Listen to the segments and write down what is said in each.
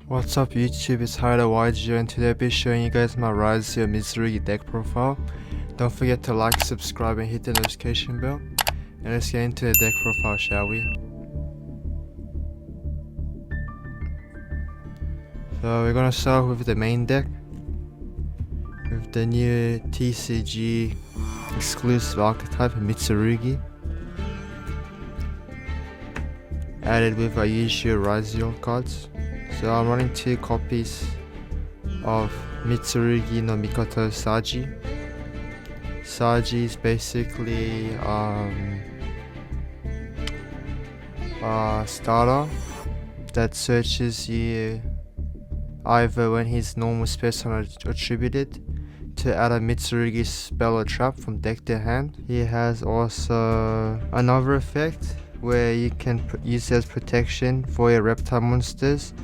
What's up YouTube, it's YG and today I'll be showing you guys my Ryzeal Mitsurugi deck profile. Don't forget to like, subscribe and hit the notification bell. And let's get into the deck profile, shall we? So we're gonna start with the main deck. With the new TCG exclusive archetype Mitsurugi. Added with our usual Ryzeal cards. So I'm running 2 copies of Mitsurugi no Mikoto Saji. Saji is basically a starter that searches you either when his normal spells are attributed to add a Mitsurugi spell or trap from deck to hand. He has also another effect where you can use it as protection for your reptile monsters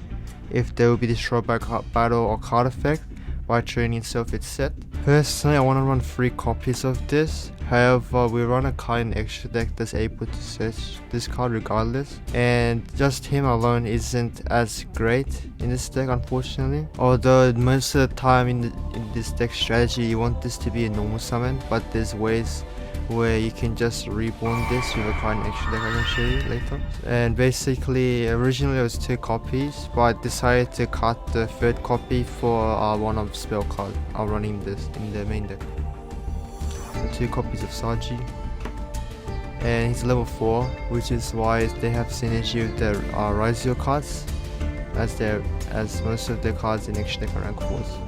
if they will be destroyed by battle or card effect by training itself its set. Personally, I want to run 3 copies of this. However, we run a card in extra deck that's able to search this card regardless, and just him alone isn't as great in this deck, unfortunately. Although most of the time in this deck strategy you want this to be a normal summon, but there's ways where you can just reborn this with a card in extra deck I can show you later. And basically originally it was 2 copies, but I decided to cut the 3rd copy for one of spell card. I'm running this in the main deck. So 2 copies of Saji, and he's level 4, which is why they have synergy with the Ryzeal cards, as most of the cards in extra deck are rank 4s.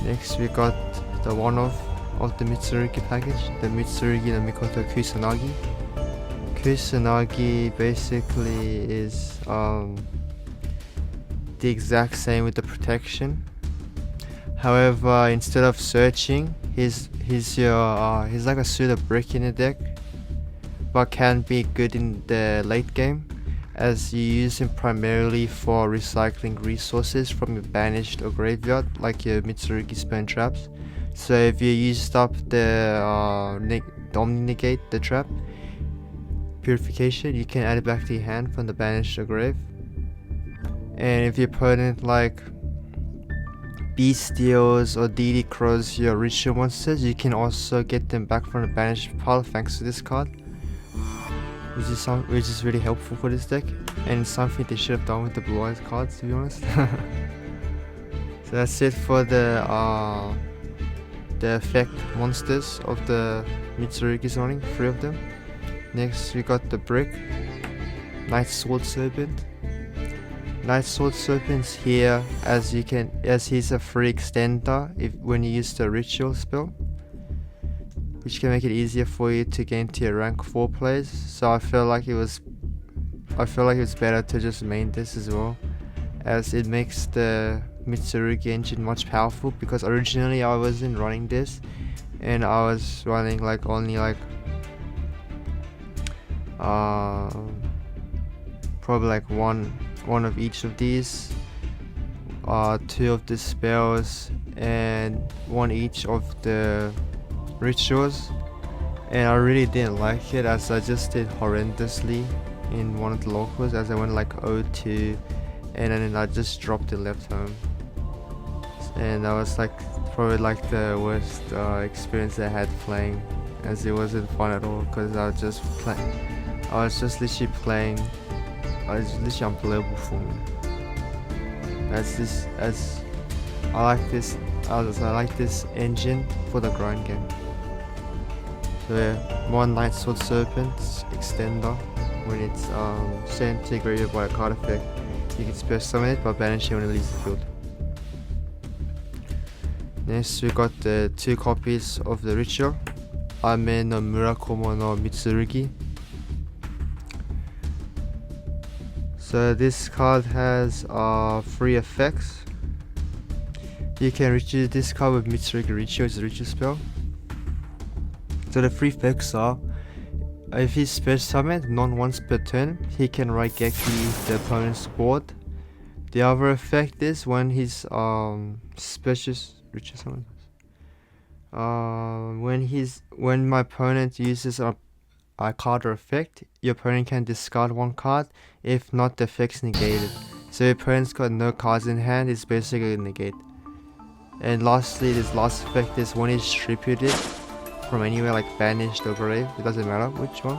Next we got the one-off of the Mitsurugi package, the Mitsurugi no Mikoto Kusanagi. Kusanagi basically is the exact same with the protection. However, instead of searching, he's like a pseudo brick in the deck, but can be good in the late game, as you use him primarily for recycling resources from your banished or graveyard, like your Mitsurugi spell and traps. So if you used up the Omni Negate, the trap, Purification, you can add it back to your hand from the banished or grave. And if your opponent like Beast Steals or DD Crows your ritual monsters, you can also get them back from the banished pile thanks to this card, which is really helpful for this deck, and something they should have done with the Blue Eyes cards, to be honest. So that's it for the effect monsters of the Mitsurugi's running, 3 of them. Next we got the brick, Night Sword Serpent. Night Sword Serpent's here as he's a free extender when you use the ritual spell, which can make it easier for you to gain to your rank 4 plays. So I feel like it's better to just main this as well, as it makes the Mitsurugi engine much powerful, because originally I wasn't running this and I was running only probably one of each of these, 2 of the spells and 1 each of the rituals, and I really didn't like it, as I just did horrendously in one of the locals, as I went 0-2 and then I just dropped it left home. And that was probably the worst experience I had playing, as it wasn't fun at all, because I was literally playing. It was literally unplayable for me. I like this engine for the grind game. So yeah, 1 Night Sword Serpent extender. When it's sent to graveyard by a card effect, you can spell summon it by banishing when it leaves the field. Next we got the 2 copies of the ritual, Ame no Murakumo no Mitsurugi. So this card has 3 effects. You can retrieve this card with Mitsurugi Ritual, it's a ritual spell. So the 3 effects are: if he's special summoned once per turn, he can Raigeki the opponent's board. The other effect is when he's special ritual summon. When my opponent uses a card or effect, your opponent can discard 1 card. If not, the effect's negated. So your opponent's got no cards in hand, it's basically a negate. And lastly, this last effect is when he's distributed from anywhere like banished or grave, it doesn't matter which one.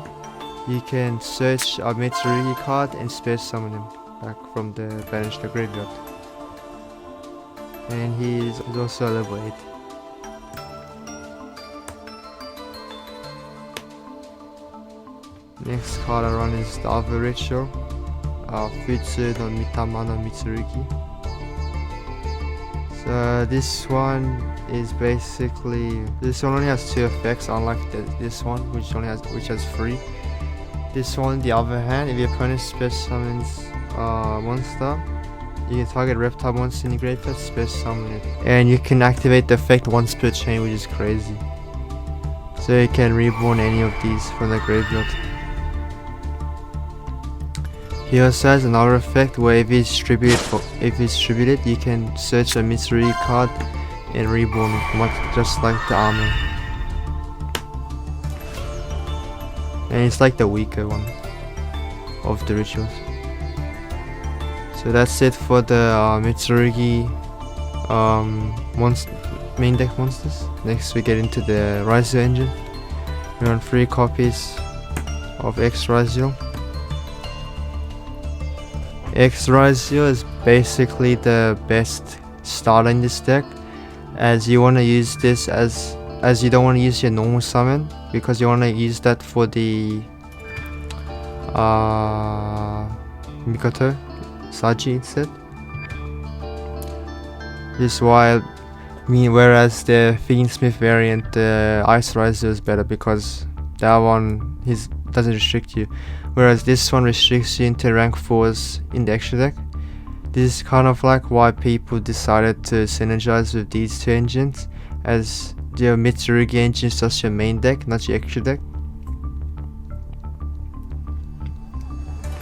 You can search a Mitsurugi card and space summon him back from the banished or graveyard. And he's also a level 8. Next card I run is the other Ryzeal, Futsu no Mitama no Mitsurugi. So this one is basically, this one only has 2 effects, unlike this one which has 3. This one, on the other hand, if your opponent space summons monster, you can target reptile monster in the graveyard, space summon it, and you can activate the effect once per chain, which is crazy. So you can reborn any of these from the graveyard. He also has another effect where if he's distributed, you can search a Mitsurugi card and reborn it, just like the armor. And it's like the weaker one of the rituals. So that's it for the Mitsurugi main deck monsters. Next we get into the Ryzeal engine. We run 3 copies of X Ryzeal. X Ryzeal is basically the best starter in this deck, as you want to use this as you don't want to use your normal summon, because you want to use that for the Mikoto Saji instead. This is why whereas the Fiendsmith variant, the Ice Ryzeal is better because that one doesn't restrict you, whereas this one restricts you into rank 4s in the extra deck. This is kind of like why people decided to synergize with these 2 engines, as your Mitsurugi engine is just your main deck, not your extra deck.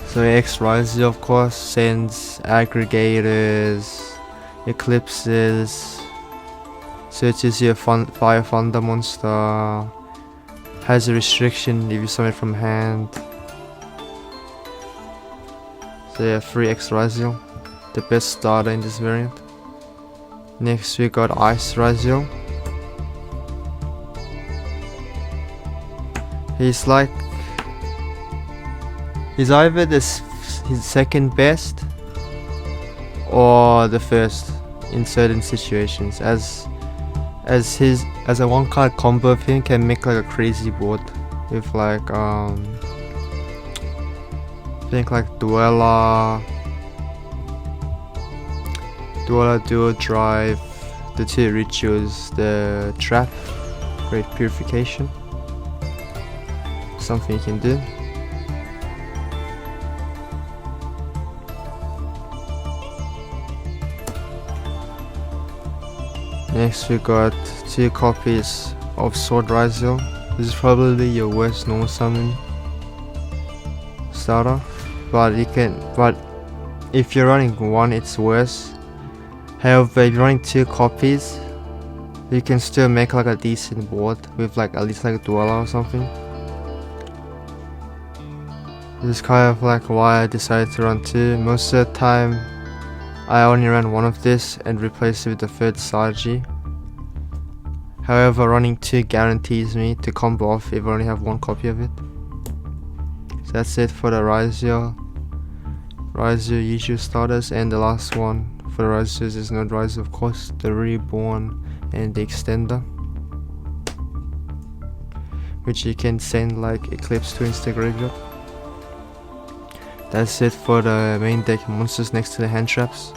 So X Ryzeal of course sends aggregators, eclipses, searches your fire thunder monster, has a restriction if you summon it from hand. So yeah, 3 X Ryzeal, the best starter in this variant. Next we got Ice Ryzeal. He's either his second best or the first in certain situations, as a 1-card combo of him can make like a crazy board with like I think like Duella, Dual Drive, the 2 rituals, the Trap, Great Purification. Something you can do. Next we got 2 copies of Sword Ryzeal. This is probably your worst normal summon starter, but if you're running 1 it's worse. However, if you're running 2 copies, you can still make like a decent board with like at least like a Duella or something. This is kind of like why I decided to run 2. Most of the time I only ran 1 of this and replaced it with the 3rd Saji. However, running 2 guarantees me to combo off if I only have 1 copy of it. So that's it for the Ryzeal usual starters, and the last one for the Ryzeals is Node Ryzeal, of course, the Reborn and the Extender, which you can send like Eclipse to insta graveyard. That's it for the main deck monsters next to the hand traps.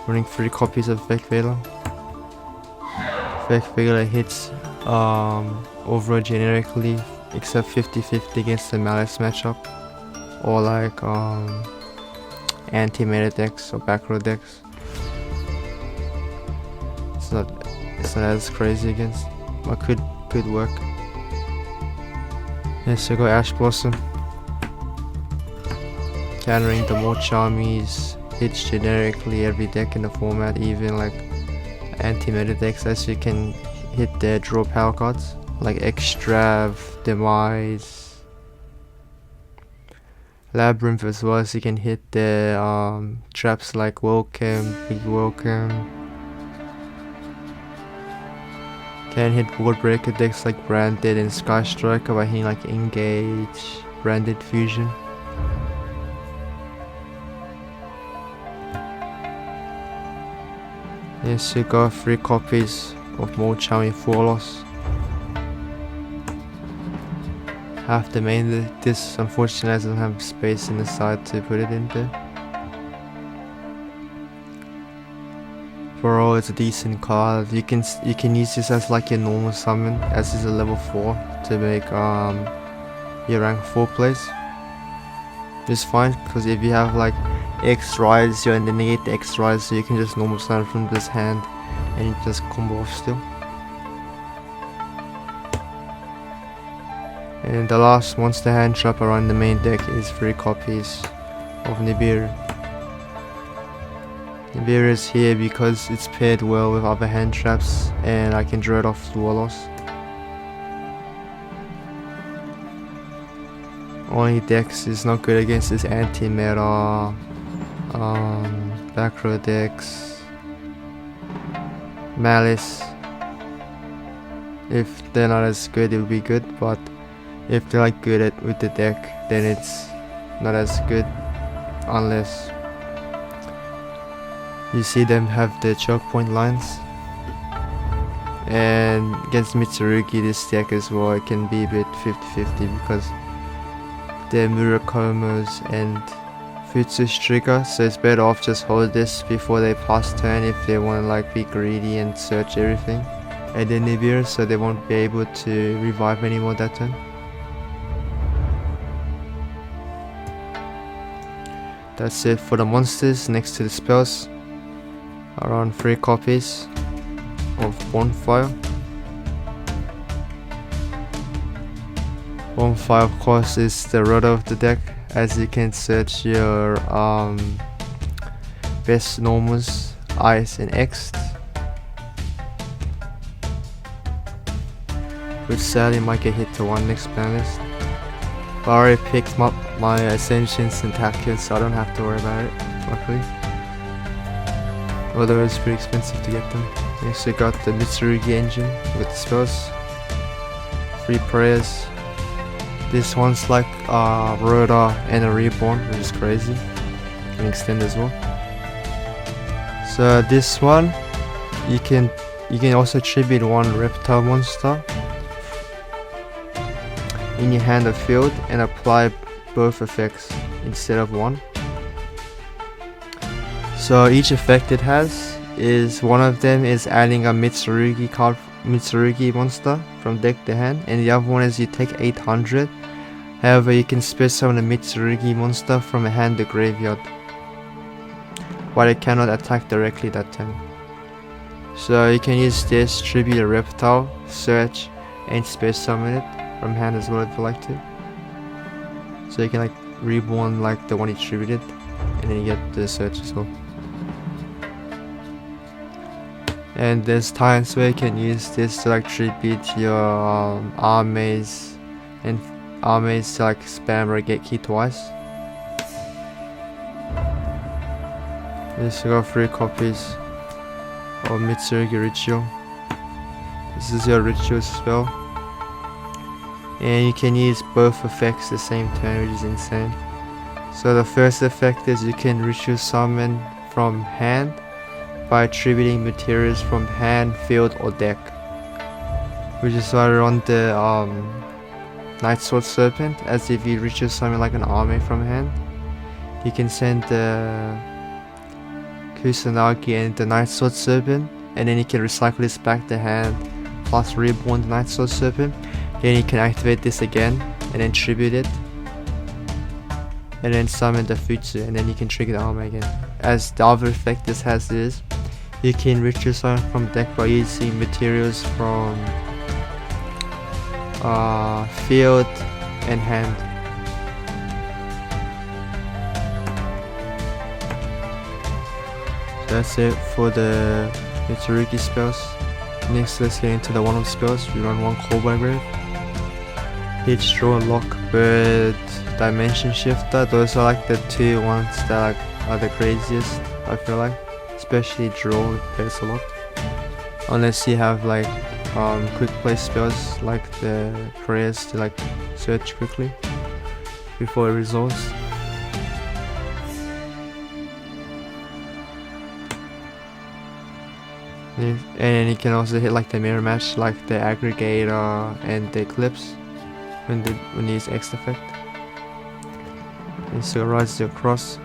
Running 3 copies of Effect Veiler. Effect Veiler hits overall generically, except 50-50 against the Malice matchup, or like anti-meta decks or back row decks. It's not as crazy against, but could work. Yes, we got Ash Blossom. Countering the more charmies, hits generically every deck in the format, even like anti-meta decks, as you can hit their draw power cards like Extrav, Demise, Labyrinth as well, so you can hit the traps like Welcome, Big Welcome. Can hit Ward Breaker decks like Branded and Sky Striker by hitting like Engage, Branded Fusion. Yes, you got 3 copies of more Charming Forlos. Half the main, this unfortunately doesn't have space in the side to put it in there. Overall, it's a decent card. You can use this as like your normal summon, as is a level 4 to make your rank 4 plays. It's fine because if you have like X Rise, you're in the negate the X Rise, so you can just normal summon from this hand and you just combo off still. And the last monster hand trap around the main deck is 3 copies of Nibiru. Nibiru is here because it's paired well with other hand traps and I can draw it off Warlos. Only decks is not good against this anti-meta, back row decks, Malice. If they're not as good, it will be good, but if they're like good at with the deck, then it's not as good unless you see them have the choke point lines. And against Mitsurugi, this deck as well, it can be a bit 50-50 because the Murakomos and Futsu's trigger, so it's better off just hold this before they pass turn if they want to like be greedy and search everything at the Nibiru, so they won't be able to revive anymore that turn. That's it for the monsters. Next to the spells, around 3 copies of Bonfire. Bonfire of course is the rotor of the deck, as you can search your best normals, Ice and X, which sadly might get hit to 1 next ban list. But I already picked up my Ascensions and Takia, so I don't have to worry about it, luckily. Although it's pretty expensive to get them. Next we got the Mitsurugi engine with the spells, 3 prayers. This one's like Rhoda and a Reborn, which is crazy. Can extend as well. So this one, you can also tribute 1 reptile monster in your hand or field and apply both effects instead of 1. So each effect it has is, one of them is adding a Mitsurugi monster from deck to hand, and the other one is you take 800. However, you can special summon a Mitsurugi monster from a hand to graveyard, but it cannot attack directly that turn. So you can use this, tribute a reptile, search, and special summon it from hand as well if you like to. So you can like reborn like the one you tributed, and then you get the search as well. And there's times where you can use this to like tribute your armies and armies to like spam or get key twice. This you got 3 copies of Mitsurugi Ryzeal. This is your ritual spell, and you can use both effects the same turn, which is insane. So the first effect is you can ritual summon from hand by attributing materials from hand, field, or deck, which is why I run the Night Sword Serpent, as if you ritual summon like an army from hand. You can send the Kusanagi and the Night Sword Serpent, and then you can recycle this back to hand plus reborn the Night Sword Serpent. Then you can activate this again and then tribute it, and then summon the Futsu, and then you can trigger the armor again. As the other effect this has is, you can ritual summon from deck by using materials from field and hand. So that's it for the Mitsurugi spells. Next, let's get into the one-off spells. We run 1 Cobra Grave. Hitch, Draw, Lock, Bird, Dimension Shifter. Those are like the two ones that are the craziest, I feel like. Especially Draw pairs a lot. Unless you have like quick play spells like the prayers to like search quickly before it resolves. Yeah, and you can also hit like the mirror match, like the aggregator and the eclipse when you use X effect. And so Ryzeal Cross.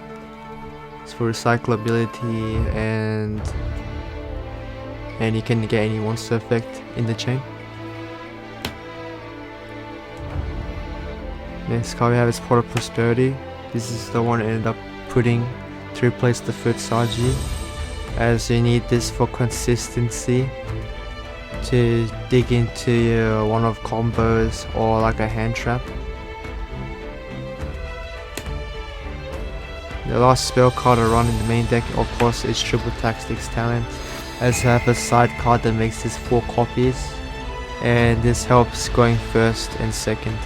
It's for recyclability and you can get any monster effect in the chain. Next card we have is Pot of Prosperity. This is the one I ended up putting to replace the third Saji, as you need this for consistency to dig into one of combos or like a hand trap. The last spell card I run in the main deck, of course, is Triple Tactics Talent, as I have a side card that makes this 4 copies, and this helps going first and second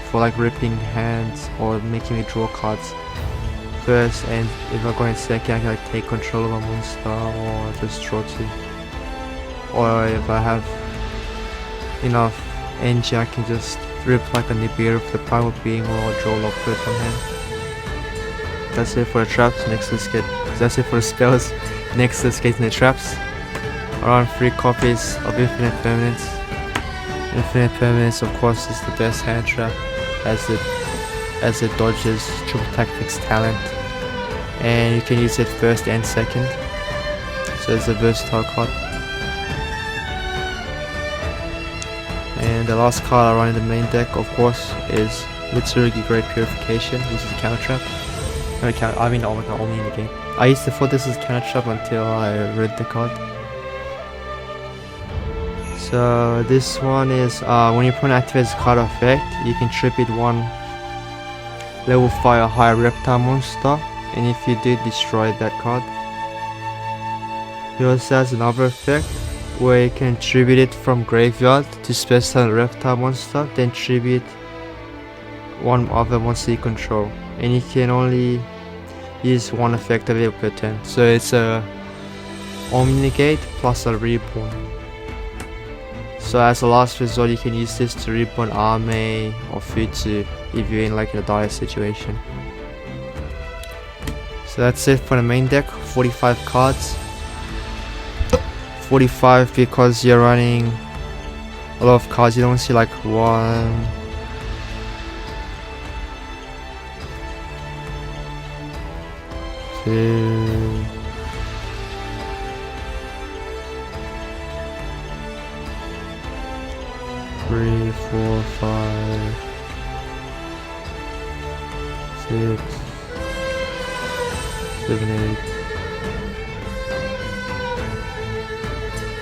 for like ripping hands or making me draw cards first, and if I go in second I can like take control of a monster or just draw 2. Or if I have enough energy I can just rip like a Nibiru with the Primal Being or draw Lockbird from hand. That's it for the traps. Next let's get, that's it for the spells. Next let's get in the traps. Around 3 copies of Infinite Permanence. Infinite Permanence of course is the best hand trap, as it dodges Triple Tactics Talent, and you can use it first and second, so it's a versatile card. And the last card I run in the main deck, of course, is Mitsurugi Great Purification, which is a counter trap. Only in the game. I used to thought this was a counter trap until I read the card. So this one is when your opponent activates a card effect, you can tribute 1 level 5 or higher reptile monster, and if you do, destroy that card. He also has another effect where you can tribute it from graveyard to special reptile monster, then tribute 1 other monster you control, and you can only use 1 effect of it per turn. So it's a Omnigate plus a Reborn. So as a last resort you can use this to reborn Ame or Futsu if you're in like a dire situation. So that's it for the main deck. 45 cards. 45 because you're running a lot of cards. You don't see like 1, 2, 3, 4, 5, 6, 7, 8,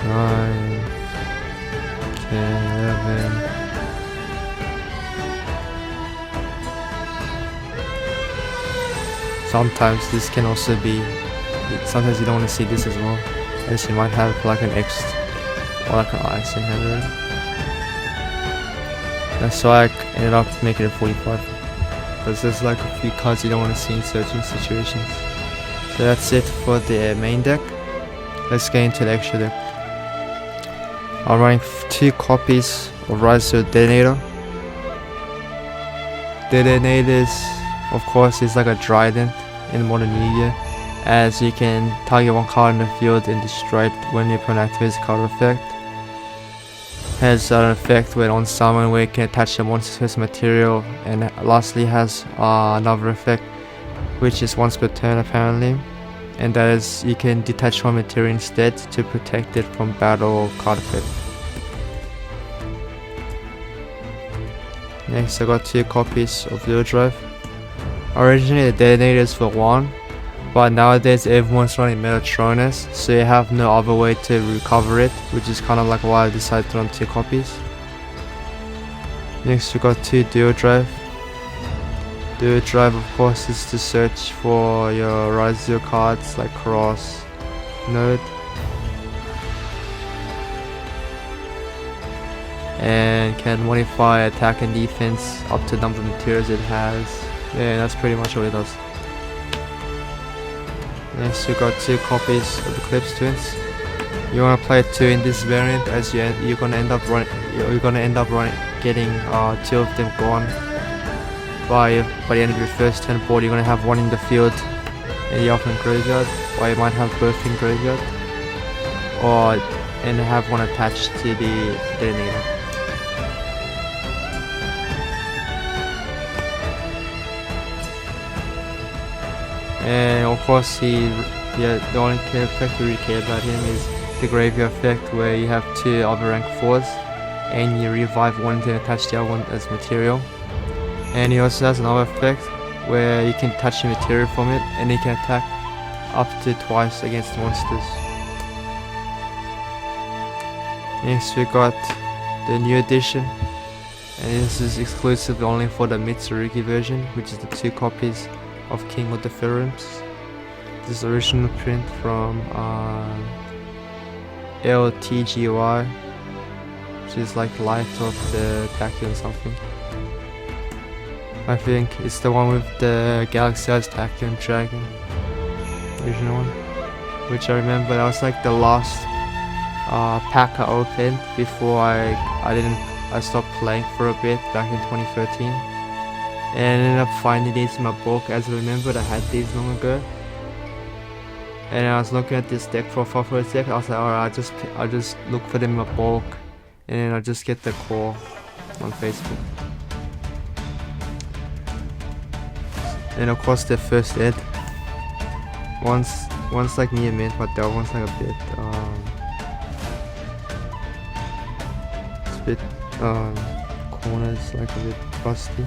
9, 10, 11. Sometimes this can also be, sometimes you don't want to see this as well, as you might have like an X or like an ice in hand already. That's why I ended up making it 45, because there's like a few cards you don't want to see in certain situations. So that's it for the main deck. Let's get into the extra deck. I'm running 2 copies of Ryzeal Detonator. Detonators, of course, is like a Trident in Modern Yu-Gi-Oh, as you can target 1 card in the field and destroy it when your opponent activates a card effect. Has an effect when on summon where it can attach a monster's material, and lastly has another effect which is once per turn apparently, and that is you can detach 1 material instead to protect it from battle or card effect. Next I got 2 copies of Lure Drive. Originally the detonators were 1, but nowadays everyone's running Metatronus, so you have no other way to recover it, which is kind of like why I decided to run 2 copies. Next we got 2 Dual Drive. Dual Drive of course is to search for your Ryzeal cards like Cross, Node. and can modify attack and defense up to the number of materials it has. Yeah, that's pretty much all it does. Next we got 2 copies of the Eclipse Twins. You want to play 2 in this variant, as you're gonna end up getting 2 of them gone by the end of your first turn board. You're gonna have 1 in the field in the open graveyard, or you might have both in graveyard, and have 1 attached to the detonator. And of course the only effect we really care about him is the graveyard effect, where you have 2 other rank 4s and you revive 1 to attach the other one as material. And he also has another effect where you can touch the material from it and he can attack up to twice against monsters. Next we got the new edition, and this is exclusive only for the Mitsurugi version, which is the 2 copies of King of the Pharaohs. This is original print from LTGY, which is like Light of the Tachyon something. I think it's the one with the Galaxy-sized Tachyon Dragon, original one, which I remember that was like the last pack I opened before I stopped playing for a bit back in 2013, and I ended up finding these in my bulk, as I remembered I had these long ago. And I was looking at this deck profile for a sec. I was like, alright, I'll just look for them in my bulk, and then I'll just get the call on Facebook. And of course the first ed. One's like near mint, but the other one's like a bit it's a bit corners like a bit rusty.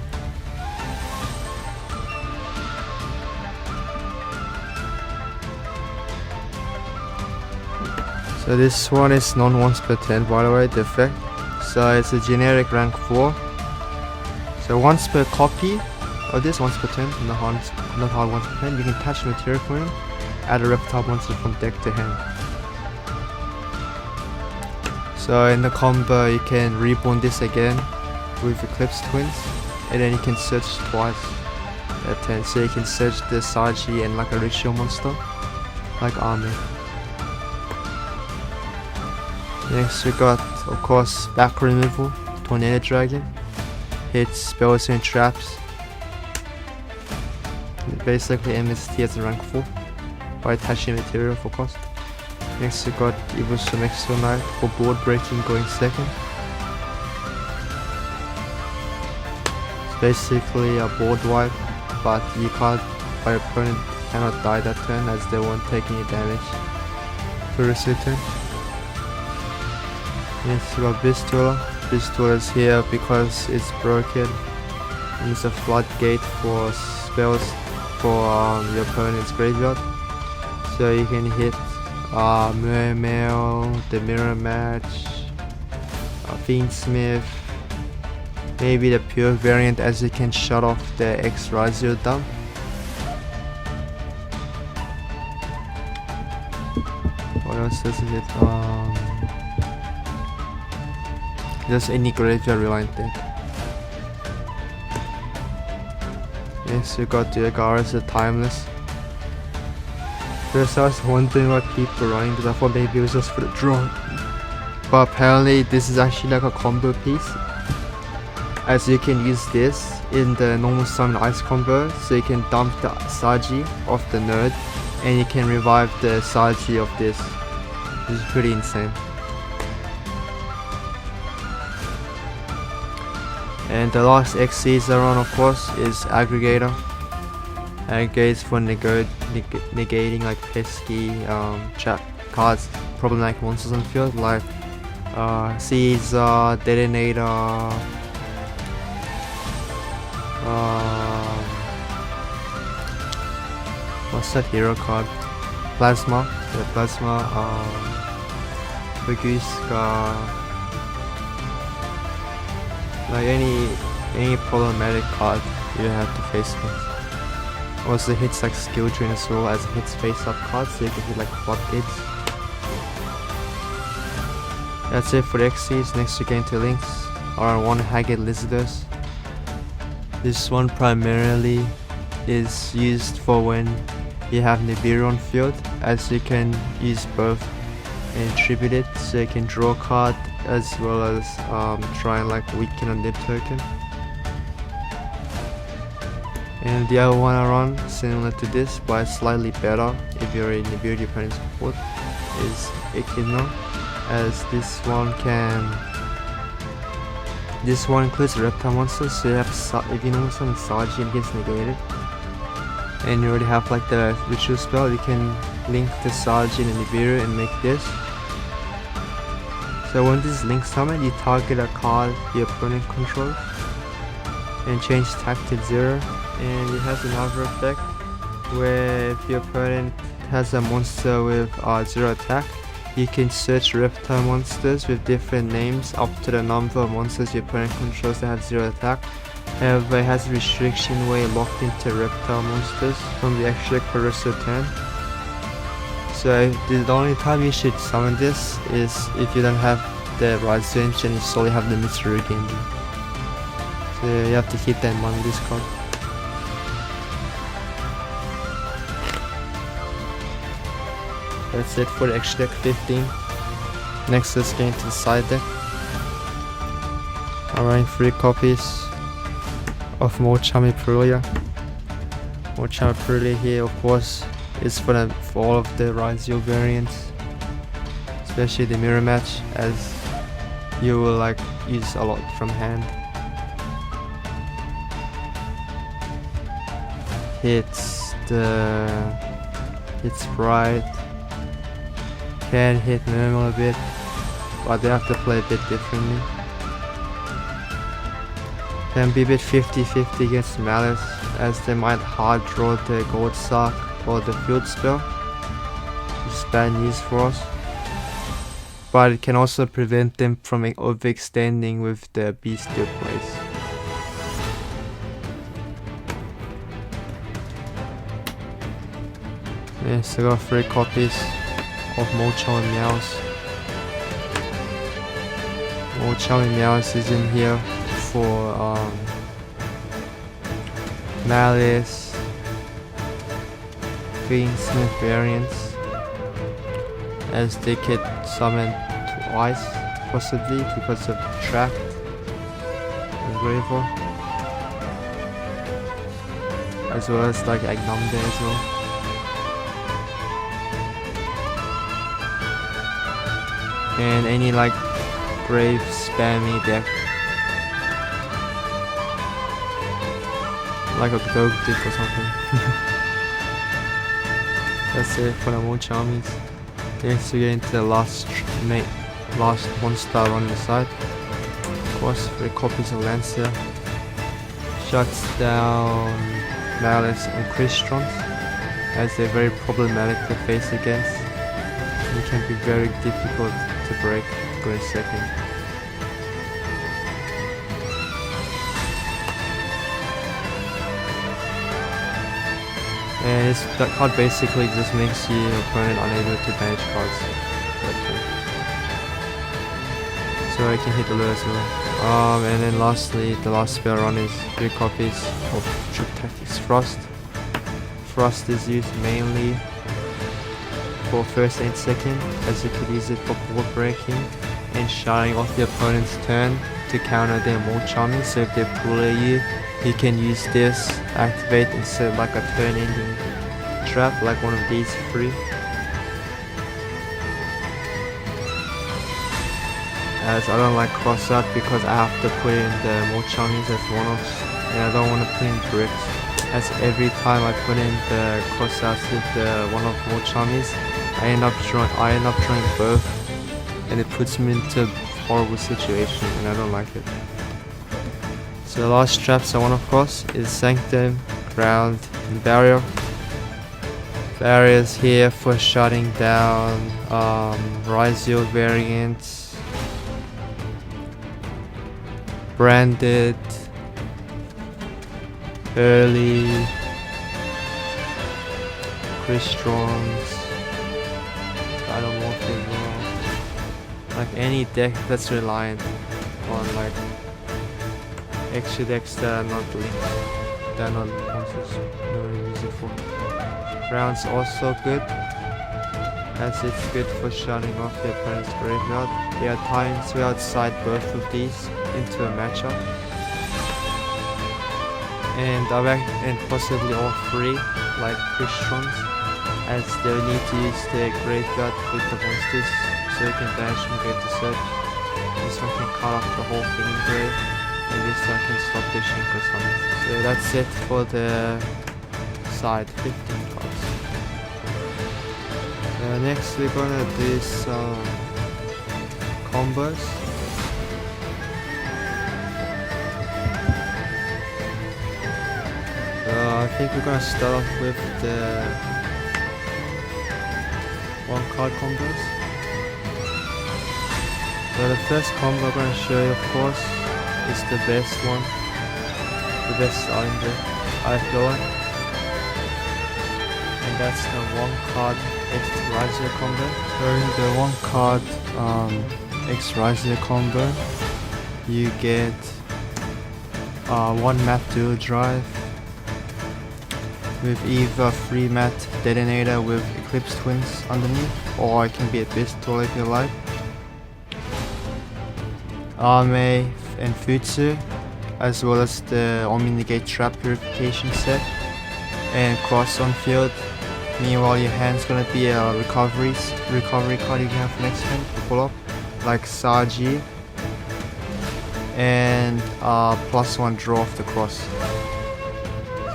So this one is non-once per turn, by the way, the effect. So it's a generic rank 4. So once per copy of this, once per turn, not hard once per turn, you can attach material for him, add a reptile monster from deck to hand. So in the combo you can reborn this again with Eclipse Twins, and then you can search twice at 10. So you can search the Saji and like a ritual monster, like army. Next we got, of course, back removal, Tornado Dragon. Hits spells and traps. Basically MST as a rank 4 by attaching material for cost. Next we got Evil Exo Knight for board breaking, going second. It's basically a board wipe, but you can't, your opponent cannot die that turn as they won't take any damage for the rest of the turn. Next we got Bistula. Bistula is here because it's broken. It's a floodgate for spells for your opponent's graveyard. So you can hit Mermail, the Mirror Match, Fiendsmith, maybe the pure variant, as you can shut off the X Ryzeal Deck. What else does it hit? Just any graveyard reliant deck. Next we got the Agaras, the Timeless. First I was wondering why people running, because I thought maybe it was just for the draw. But apparently this is actually like a combo piece, as you can use this in the normal summon ice combo. So you can dump the Saji off the node and you can revive the Saji of this. This is pretty insane. And the last XCs are on, of course, is Aggregator. Aggregates for negating like pesky trap cards, problematic monsters on the field, like Caesar, Detonator, what's that hero card? Plasma, yeah, Plasma, Baguska. Like any problematic card you have to face with. Also hits like Skill Drain as well, as it hits face up cards, so you can hit like floodgates. That's it for the XCs. Next we get into links. around 1 Haggard Lizardus. This one primarily is used for when you have Nibiru on field, as you can use both and tribute it, so you can draw a card as well as try and like weaken a nib token. And the other one I run, similar to this but slightly better if you're a Nibiru opponent's support, is Echidna, as this one includes reptile monsters, so you have if you know some Saji and gets negated, and you already have like the ritual spell, you can link the Saji and the Nibiru and make this. So when this is link summon, you target a card your opponent controls and change attack to 0. And it has another effect where if your opponent has a monster with 0 attack, you can search reptile monsters with different names up to the number of monsters your opponent controls that have 0 attack. However, it has a restriction where you're locked into reptile monsters from the extra for the rest of the turn. So the only time you should summon this is if you don't have the Ryzeal engine, you solely have the Mitsurugi engine. So you have to keep that in mind with this card. That's it for the extra deck 15. Next, let's get into the side deck. I'm running 3 copies of Mochami Purulia. Mochami Purulia here, of course, is for all of the Ryzeal variants, especially the mirror match, as you will like use a lot from hand. Hits right. Can hit normal a bit, but they have to play a bit differently. Can be a bit 50-50 against Malice, as they might hard draw the Gold Sock or the Field Spell, which is bad news for us. But it can also prevent them from overextending with the Bestial plays. Yeah, so I got 3 copies of Mochami Meows. Mochami Meows is in here for Malice, Greensmith variants, as they get summoned twice possibly because of Trapped and Graver, as well as like Agnamde as well. And any like brave spammy deck like a dog deck or something. That's it for the Mochamis. Next we get into the last one star on the side. Of course, 3 copies of Lancer. Shuts down Malice and Crystron, as they're very problematic to face against. It can be very difficult to break. Go in second. And that card basically just makes your opponent unable to banish cards. So I can hit the lure as well. And then lastly, the last spell run is 3 copies of Troop Tactics Frost. Frost is used mainly for first and second, as you could use it for board breaking and shutting off the opponent's turn to counter their Mochami. So if they pull at you, you can use this, activate and set like a turn ending trap, like one of these 3. As I don't like cross out because I have to put in the Mochamis as one-offs, and I don't want to put in bricks, as every time I put in the cross outs with the one-off Mochamis, I end up drawing both, and it puts me into a horrible situation, and I don't like it. So the last traps I want to cross is Sanctum, Ground, and Barrier. Barriers here for shutting down Ryzeal variants, Branded, Early, Chrystrons, Dynamorph as well. Like any deck that's reliant on like extra decks that are not linked, that are not monsters, no use it for. Round's also good, as it's good for shutting off the opponent's graveyard. There are times where I'd side both of these into a matchup, and possibly all three, like Christians, as they'll need to use their graveyard with the monsters, so you can banish and go to search. This one can cut off the whole thing in grave, and this one can stop the Shinko summon. So that's it for the side, 15 cards. Next we're gonna do some combos. I think we're gonna start off with the one card combos. So the first combo I'm gonna show you, of course, is the best one, the best item deck I've got, and that's the one card X Ryzeal combo. During the one card X Ryzeal combo, you get one mat dual drive with either 3 mat detonator with Eclipse Twins underneath, or it can be a pistol if you like. Arme and Futsu, as well as the Omni-Negate Trap Purification set, and cross on field. Meanwhile, your hand's gonna be a recovery card you can have next turn to pull up, like Saji, and +1 draw off the cross.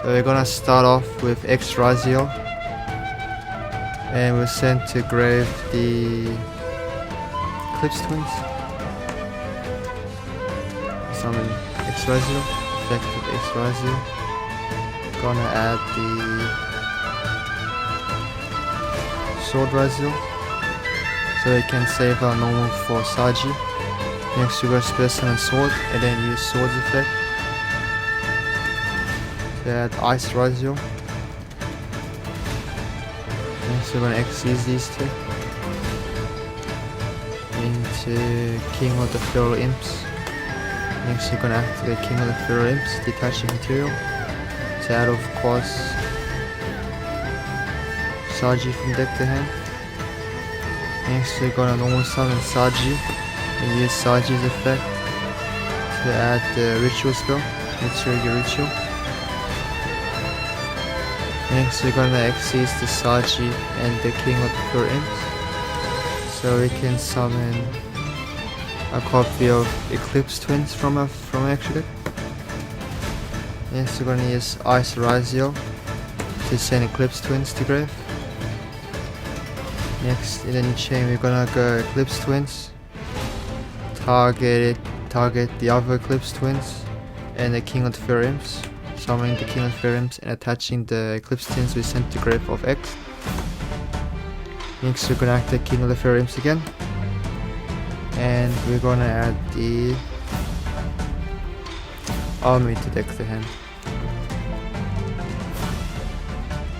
So we're gonna start off with X Ryzeal, and we'll send to grave the Eclipse Twins. Summon X Ryzeal, effective X Ryzeal. Gonna add the Sword Ryzeal, so it can save our normal for Saji. Next we're gonna spell summon Sword, and then use Sword's effect to add Ice Ryzeal. Next we're gonna exceed these two into King of the Feral Imps. Next we're gonna activate King of the Feral Imps, detaching material, to add, of course, Saji from deck to hand. Next we're gonna normal summon Saji and use Saji's effect to add the ritual spell, Mitsurugi Ryzeal. Next we're gonna exceed the Saji and the King of the Feral Imps, so we can summon a copy of Eclipse Twins from an extra deck. Next we're gonna use Ice Ryzeal to send Eclipse Twins to grave. Next in the new chain we're gonna go Eclipse Twins, target the other Eclipse Twins and the King of the Feral Imps, summoning the King of the Feral Imps and attaching the Eclipse Twins we sent to grave of X. Next we're gonna activate King of the Feral Imps again, and we're gonna add the army to deck to hand.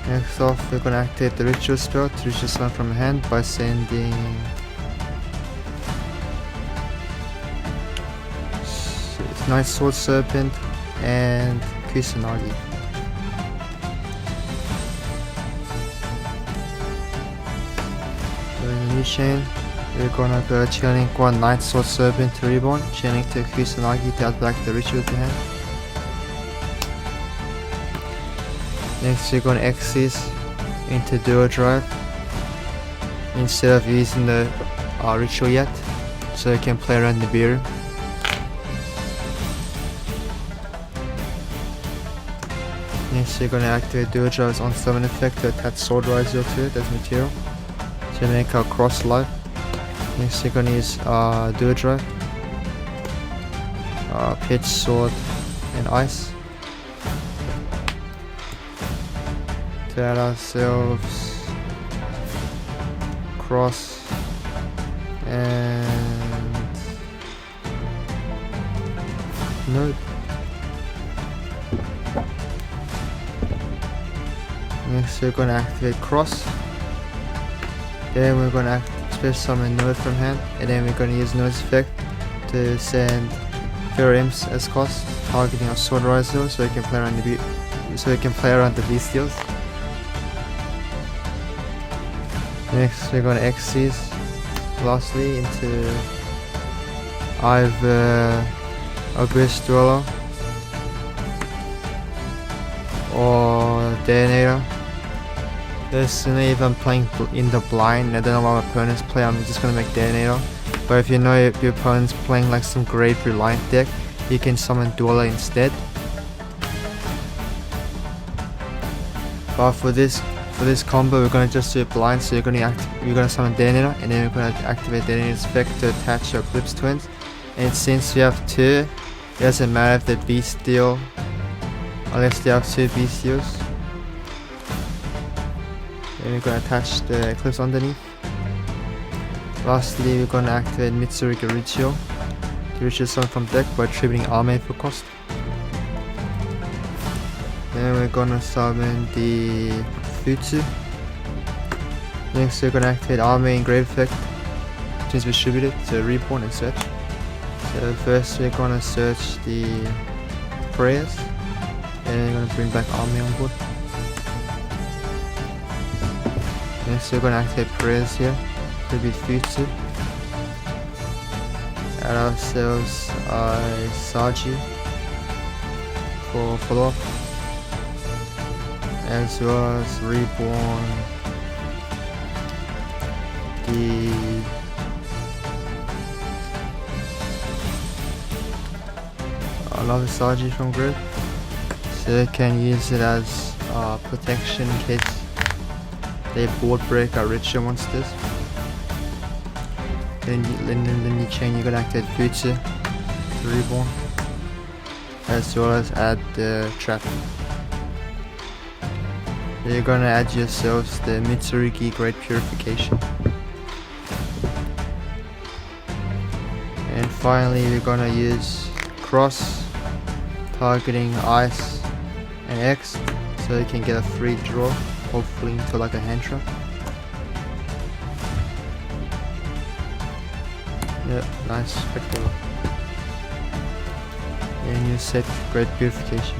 Next off, we're gonna activate the ritual spell to ritual summon from hand by sending Night Sword Serpent and Kusanagi. So in the new chain, we're gonna go Chainlink 1 Night Sword Serpent to Reborn, Chainlink 2 Kusanagi to add back the ritual to hand. Next we're gonna exit into Dual Drive instead of using the ritual yet, so you can play around the beer. Next we're gonna activate Dual Drive's on summon effect to attach Sword Ryzeal to it as material to make our cross life. Next we're gonna use Dual Drive, Pitch, Sword and Ice to add ourselves Cross and Node. Next we're gonna activate Cross, then we're gonna special summon Node from hand, and then we're gonna use Node's effect to send Imps as cost, targeting a Sword Ryzeal so you can play around the bestials. Next we're gonna Xyz lastly into either Abyss Dweller or Detonator. Personally, if I'm playing in the blind and I don't know what my opponents play, I'm just gonna make Detonator. But if you know your opponent's playing like some Grave Reliant deck, you can summon Dweller instead. But for this combo, we're gonna just do it blind. So you're gonna summon Detonator, and then we're gonna activate Detonator's effect to attach your Eclipse Twins. And since we have two, it doesn't matter if they're Bestial, unless they have two Bestials. Then we're going to attach the Eclipse underneath. Lastly, we're going to activate Mitsurugi Ryzeal to reach summon from deck by tributing Arme for cost. Then we're going to summon the Futsu. Next, we're going to activate Arme in Grave Effect, which is distributed to Reborn and Search. So first, we're going to search the prayers, and we're going to bring back Arme on board. Next we're going to activate prayers here, to be Futsu. Add ourselves Saji for follow-up, as well as Reborn another Saji from grid, so they can use it as protection in case they board break our richer monsters. Then you chain, you're gonna activate Futsu to Reborn, as well as add the trap. Then you're gonna add yourselves the Mitsurugi Great Purification. And finally we're gonna use Cross, targeting Ice and X, so you can get a free draw, hopefully into like a hand trap. Yep, nice, spectacular. And you set Great Purification.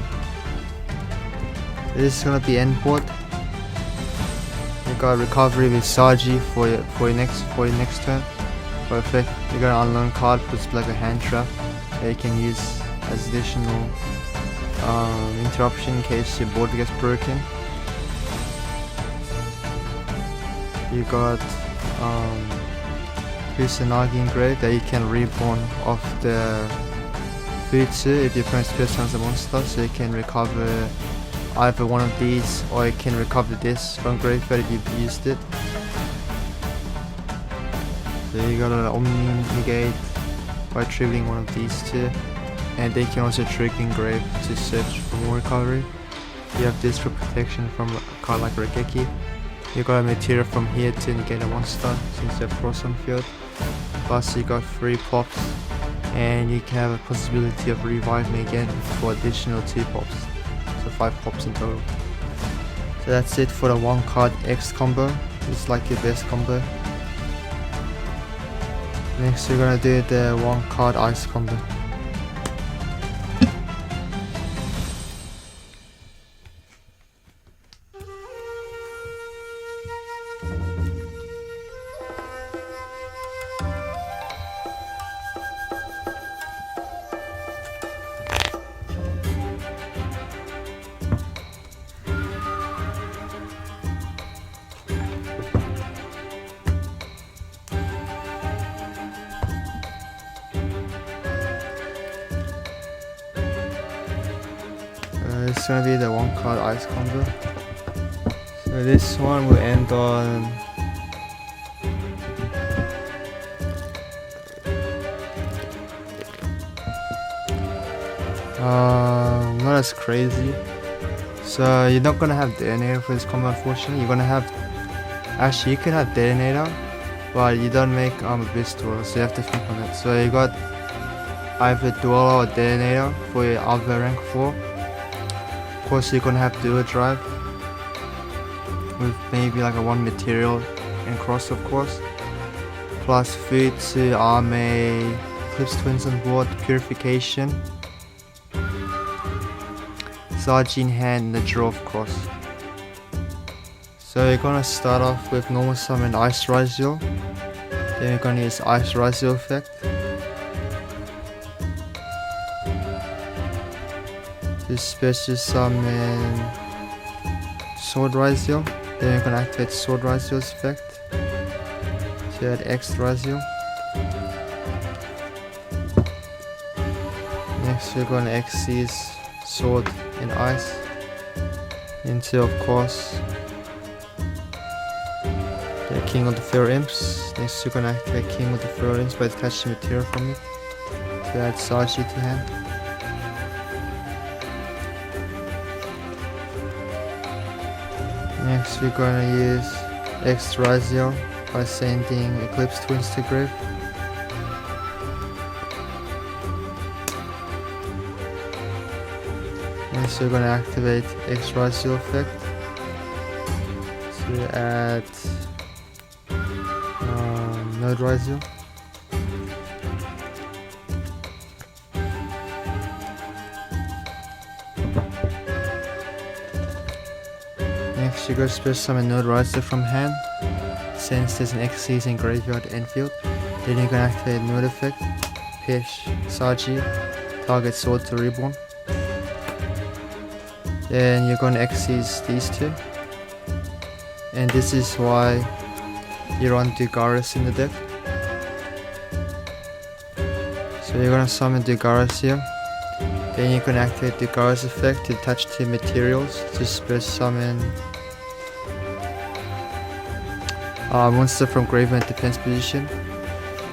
This is gonna be end board. You got Recovery with Saji for your next turn. For effect, you got an unknown card, puts like a hand trap that you can use as additional interruption in case your board gets broken. You got Kusanagi engraved that you can reborn off the Futsu if your opponent's first turns a monster, so you can recover either one of these, or you can recover this from graveyard if you've used it. So you got an Omni negate by triggering one of these two, and they can also trigger engrave to search for more recovery. You have this for protection from a card like Regeki. You got a material from here to negate a monster since you have cross on field. Plus you got 3 pops, and you can have a possibility of reviving again for additional 2 pops. So 5 pops in total. So that's it for the 1 card X combo. It's like your best combo. Next we're gonna do the 1 card Ice combo. It's gonna be the 1 card Ice combo. So this one will end on not as crazy. So you're not gonna have Detonator for this combo, unfortunately. You're gonna have, actually you can have Detonator, but you don't make Abyss Dweller, so you have to think on it. So you got either Dweller or Detonator for your other rank 4. Of course you're gonna have Dual Drive with maybe like a 1 material and cross, of course, plus Futsu, Arme, Eclipse Twins on board, Purification, Saji in hand, and the draw of course. So we're gonna start off with normal summon Ice Ryzeal, then we're gonna use Ice Ryzeal effect to special summon Sword Ryzeal, then we're gonna activate Sword Ryzeal's effect to add X Ryzeal. Next we're gonna Xyz Sword and Ice into, of course, the King of the Feral Imps. Next we're gonna activate King of the Feral Imps by detaching material from it to add Saji to hand. Next we're gonna use X Ryzeal by sending Eclipse Twins to grave. Next we're gonna activate X Ryzeal effect to add Node Ryzeal. Next you go special summon Node Ryzeal from hand, since there's an Xyz in graveyard and field. Then you're gonna activate Node effect, Pish, Saji, target sword to reborn. Then you're gonna Xyz these two. And this is why you run Dugaris in the deck. So you're gonna summon Dugaris here. Then you're gonna activate Dugaris effect to attach two materials to special summon monster from graveyard defense position.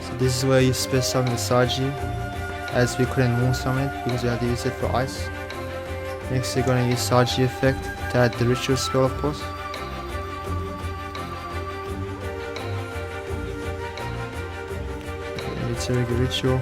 So this is where you special summon the Saji, as we couldn't normal summon it because we had to use it for ice. Next you're gonna use Saji effect to add the ritual spell, of course. Mitsurugi Ritual.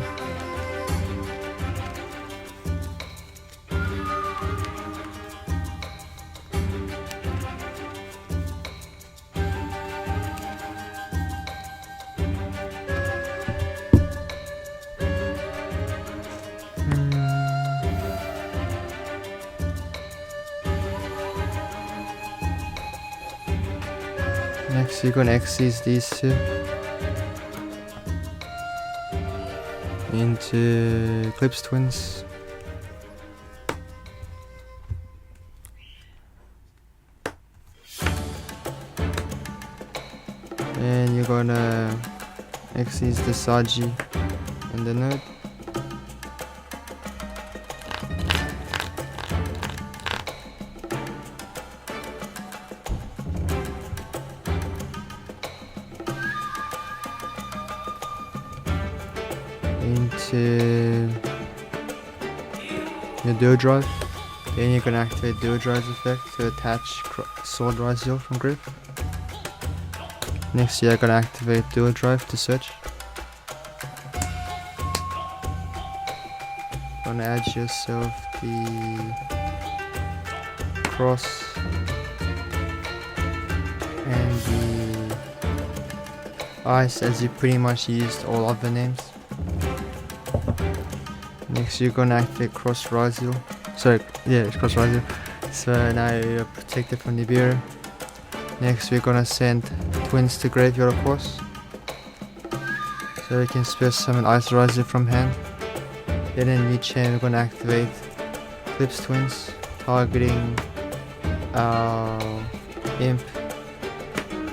Next you're gonna Xyz these two into Eclipse Twins. And you're gonna Xyz the Saji and the Node. Into the Dual Drive. Then you can activate Dual Drive's effect to attach Sword Ryzeal from grave. Next you're gonna activate Dual Drive to search. Gonna add yourself the Cross and the Ice, as you pretty much used all other names. Next you're gonna activate Cross Ryzeal. Sorry, yeah, it's Cross Ryzeal. So now you're protected from Nibiru. Next we're gonna send Twins to graveyard, of course. So we can special summon Ice Ryzeal from hand. Then in new chain we're gonna activate Eclipse Twins, targeting our Imp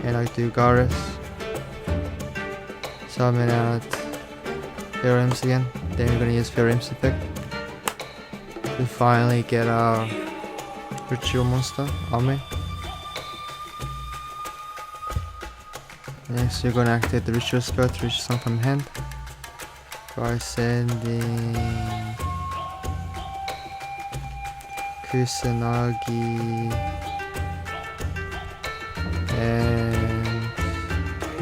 and I do Garrus. Summon out Feral Imps again. Then we're gonna use Feral Imps effect to finally get our Ritual monster army. Next we're gonna activate the Ritual spell to reach some from hand by sending Kusanagi and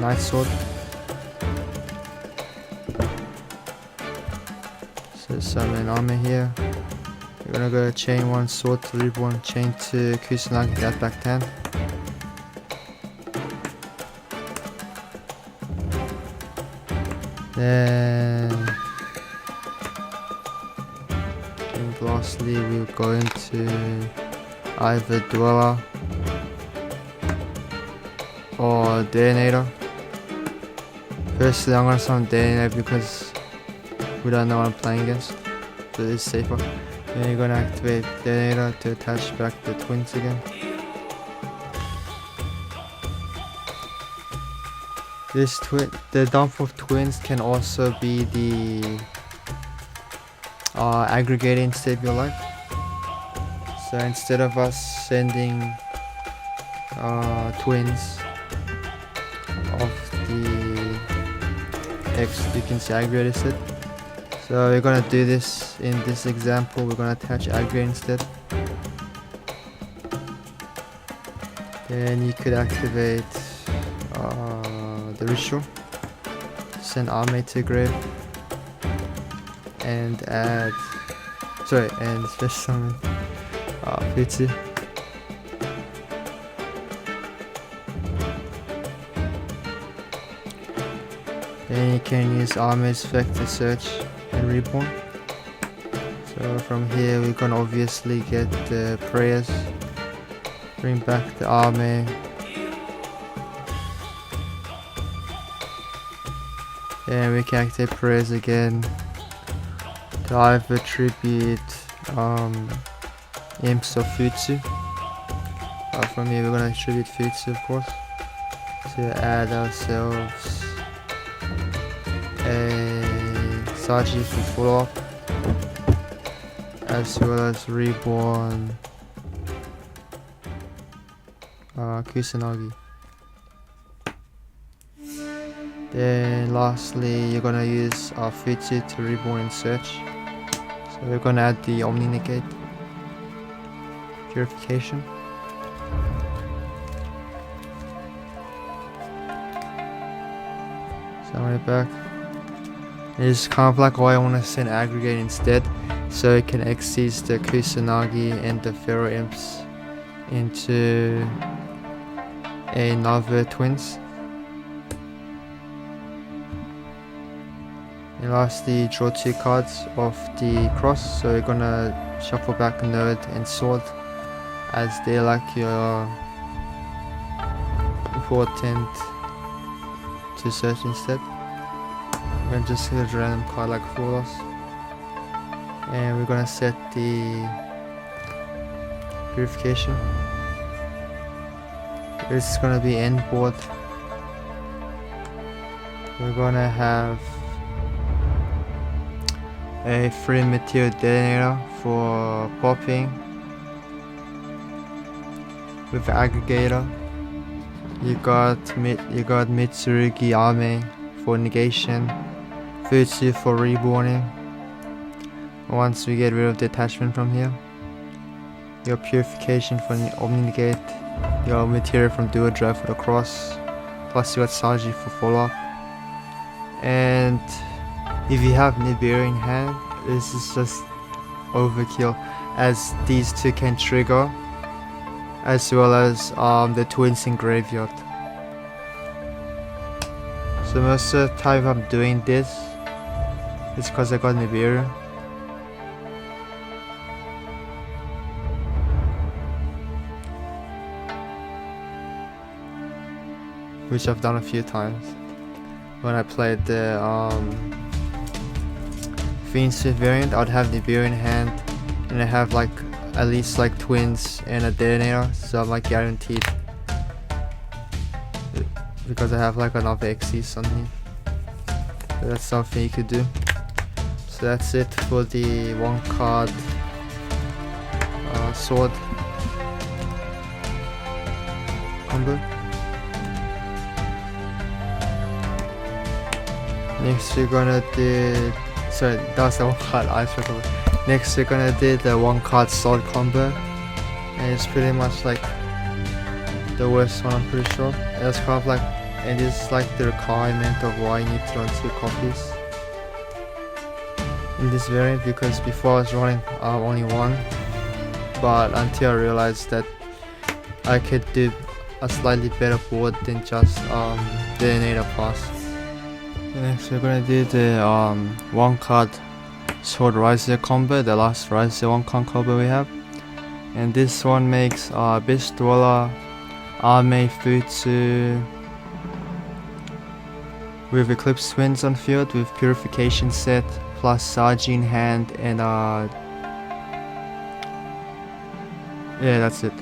Night Sword. So summon army here. We're gonna go chain 1 sword to reborn, chain 2 Kusanagi, that back 10. Then lastly we'll go into either Dweller or Detonator. Firstly, I'm gonna summon Detonator because we don't know what I'm playing against, so it's safer. Then you're gonna activate Detonator to attach back the twins again. The dump of twins can also be the aggregating step you like. So instead of us sending twins of the X, you can see aggregate instead. So we're gonna do this in this example. We're gonna attach aggregate instead. Then you could activate the ritual, send army to grave, and add and special summon Futsu. Then you can use army's effect to search and reborn. So from here we can obviously get the prayers, bring back the army. And we can activate prayers again to either tribute imps of Futsu. From here we're gonna tribute Futsu, of course, to add ourselves a Saji for follow-up, as well as reborn Kusanagi. Then lastly, you're gonna use Futsu to reborn and search. So we're gonna add the Omni Negate Purification. Summon it back. It's kind of like why I want to send aggregate instead, so it can exceed the Kusanagi and the Pharaoh Imps into another twins. And lastly, draw 2 cards of the cross, so you're gonna shuffle back Node and Sword, as they're like your important to search instead. And just get a random card like Full Loss. And we're gonna set the Purification. This is gonna be end board. We're gonna have a free material detonator for popping with aggregator. You got Mitsurugi Ryzeal for negation, Futsu for reborning. Once we get rid of the attachment from here, your purification for Omni Negate, your material from Dual Drive for the cross, plus you got Saji for follow-up. And if you have Nibiru in hand, this is just overkill, as these two can trigger, as well as the twins in graveyard. So most of the time I'm doing this, it's because I got Nibiru. Which I've done a few times. When I played the Fiend's variant, I'd have Nibiru in hand, and I have like at least like twins and a detonator, so I'm like guaranteed, because I have like another Xyz on me. So that's something you could do. So that's it for the 1 card sword combo. Next we're gonna do, sorry, that was the 1 card ice combo. Next we're gonna do the 1 card sword combo, and it's pretty much like the worst one, I'm pretty sure. It's kind of like, and this is like the requirement of why you need to run 2 copies in this variant, because before I was running only 1, but until I realized that I could do a slightly better board than just detonator pass. Next we're gonna do the 1 card Sword Ryzeal combo, the last Ryzeal 1 combo we have. And this one makes Abyss Dweller, Arme Futsu with Eclipse Twins on field with Purification set plus Saji in hand and yeah, that's it.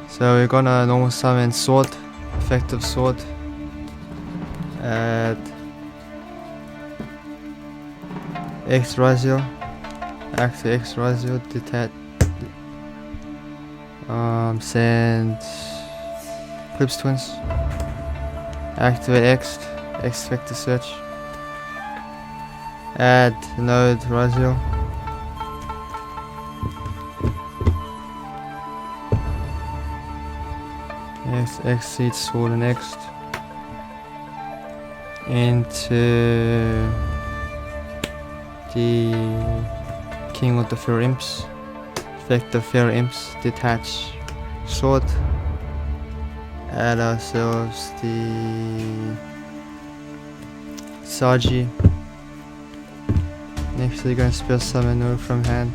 So we're gonna normal summon Sword, effective Sword at X Ryzeal, activate X Ryzeal, detach, send Eclipse Twins, activate X Vector Search, add node Ryzeal, exceed Sword and X into the King of the Fair Imps, Vector Fair Imps, detach Sword, add ourselves the Saji. Next we're going to spell summon Node from hand,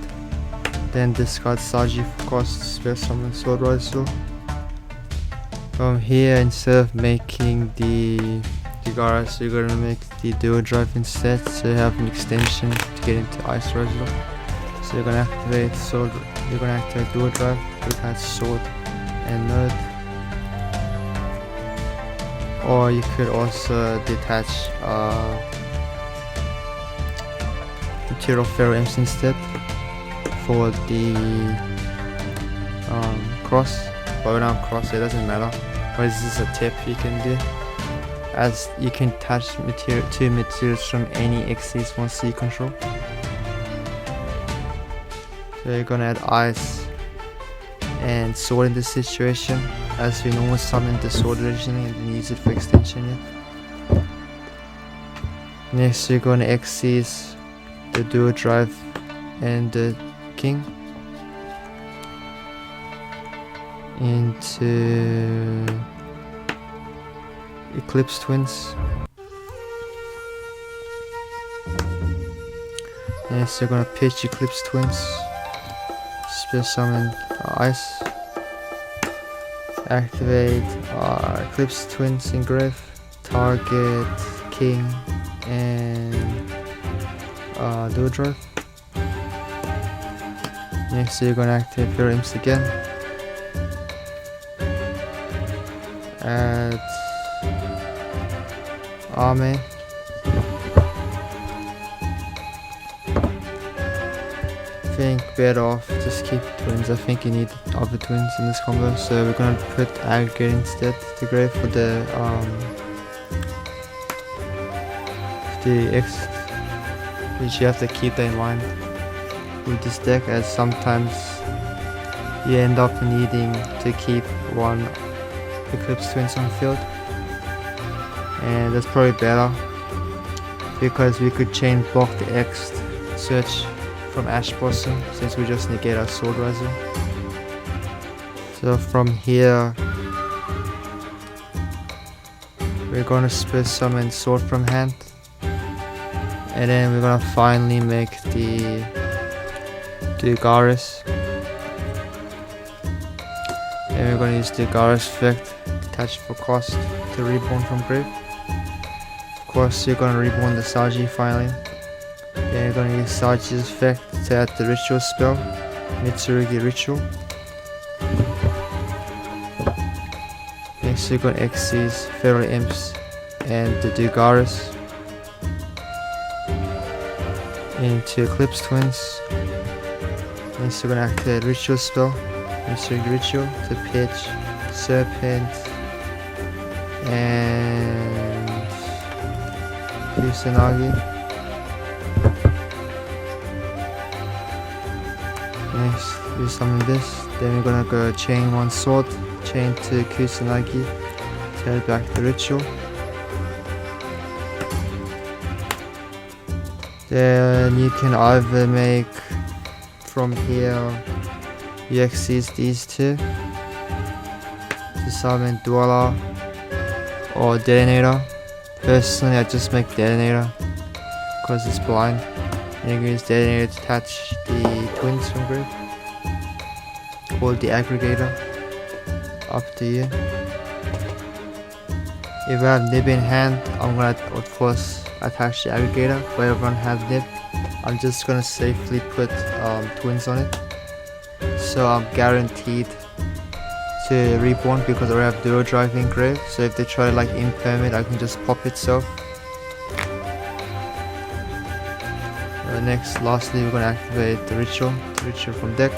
then discard Saji for cost, spell summon Sword Ryzeal. From here, instead of making the Garas, you're gonna make the Dual Drive instead, so you have an extension to get into Ice Ryzeal. So you're gonna activate Sword, you're gonna activate Dual Drive, detach Sword and Node. Or you could also detach Material Fair Imps instead for the cross. But we don't cross, it doesn't matter. But this is a tip you can do, as you can touch two materials from any Xyz monster you control. So you're gonna add Ice and Sword in this situation, as we normally summon the Sword originally and then use it for extension yet. Next you're gonna Xyz the Dual Drive and the King into Eclipse Twins. Next you're gonna pitch Eclipse Twins, spell summon Ice, activate Eclipse Twins engrave, target King and Dual Drive. Next you're gonna activate your imps again, add Arme, I think better off just keep twins. I think you need other twins in this combo, so we're gonna put aggregate instead to grave for the X, which you have to keep that in mind with this deck, as sometimes you end up needing to keep one Eclipse Twins on field, and that's probably better because we could chain block the X search from Ash Blossom since we just negate our Sword Ryzeal. So from here we're gonna spell summon Sword from hand, and then we're gonna finally make the Garas, and we're gonna use the Garas effect, detach for cost, to reborn from grave. Of course you're gonna reborn the Saji finally. Then you're gonna use Saji's effect to add the ritual spell, Mitsurugi Ryzeal. Next you're gonna Xyz Feral Imps and the Garas into Eclipse Twins. Next you're gonna activate ritual spell, Mitsurugi Ryzeal, to pitch Serpent and Kusanagi. Next we summon this, then we're gonna go chain one Sword, chain to Kusanagi, turn back the ritual. Then you can either make from here, you Xyz these two to summon Dweller or Detonator. Personally I just make Detonator because it's blind And you can use detonator to attach the twins from grave. Called the aggregator. Up to you. If I have nib in hand, I'm gonna of course attach the aggregator. But if I don't have nib, I'm just gonna safely put twins on it. So I'm guaranteed to reborn because I already have dual drive in grave. So if they try to like imperm it, I can just pop itself. Lastly, we're gonna activate the ritual from deck.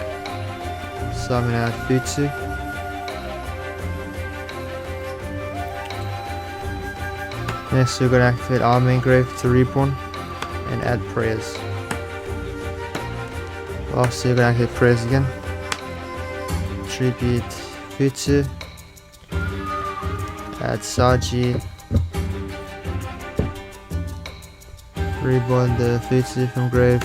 Summon out Futsu. Next, we're gonna activate Armor Engrave to reborn and add prayers. Lastly, we're gonna activate prayers again. Tribute Futsu. Add Saji. Reborn the Futsu from grave,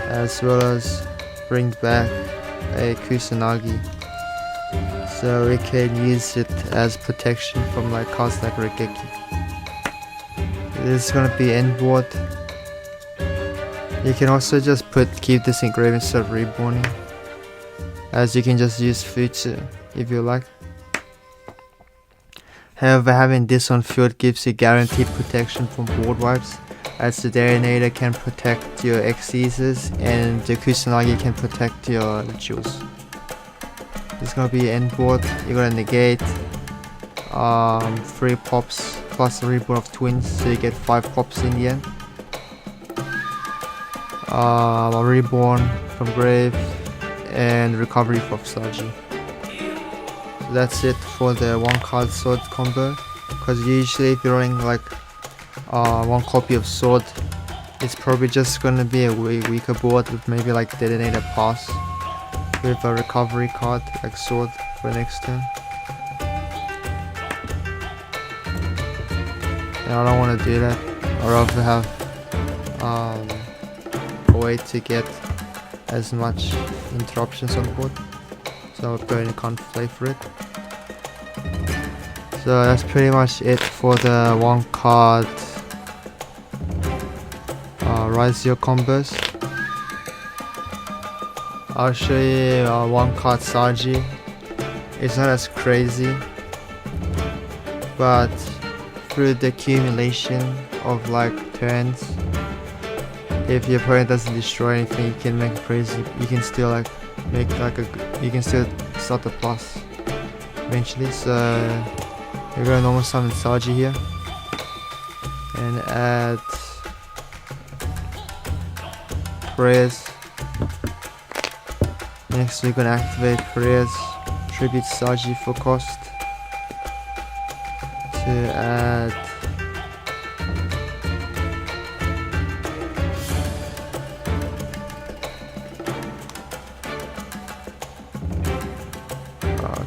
as well as bring back a Kusanagi, so we can use it as protection from like cards like Regeki. This is gonna be end board. You can also just keep this in grave instead of reborning, as you can just use Futsu if you like. However, having this on field gives you guaranteed protection from board wipes, as the detonator can protect your Xyzes and the Kusanagi can protect your rituals. This is gonna be end board. You're gonna negate 3 pops plus a reborn of twins, so you get 5 pops in the end. A reborn from grave and recovery of Saji. That's it for the 1 card sword combo, because usually if you're running like 1 copy of sword, it's probably just gonna be a weaker board with maybe like detonator pass with a recovery card like sword for next turn. And I don't want to do that. I'd rather have a way to get as much interruptions on board, so I'm going to can't play for it. So that's pretty much it for the 1 card Ryzeal combos. I'll show you 1 card Saji. It's not as crazy, but through the accumulation of like turns, if your opponent doesn't destroy anything, you can make it crazy. You can still like make like you can still start the plus eventually. So we're gonna normal summon Saji here and add prayers. Next we're gonna activate prayers, tribute Saji for cost to add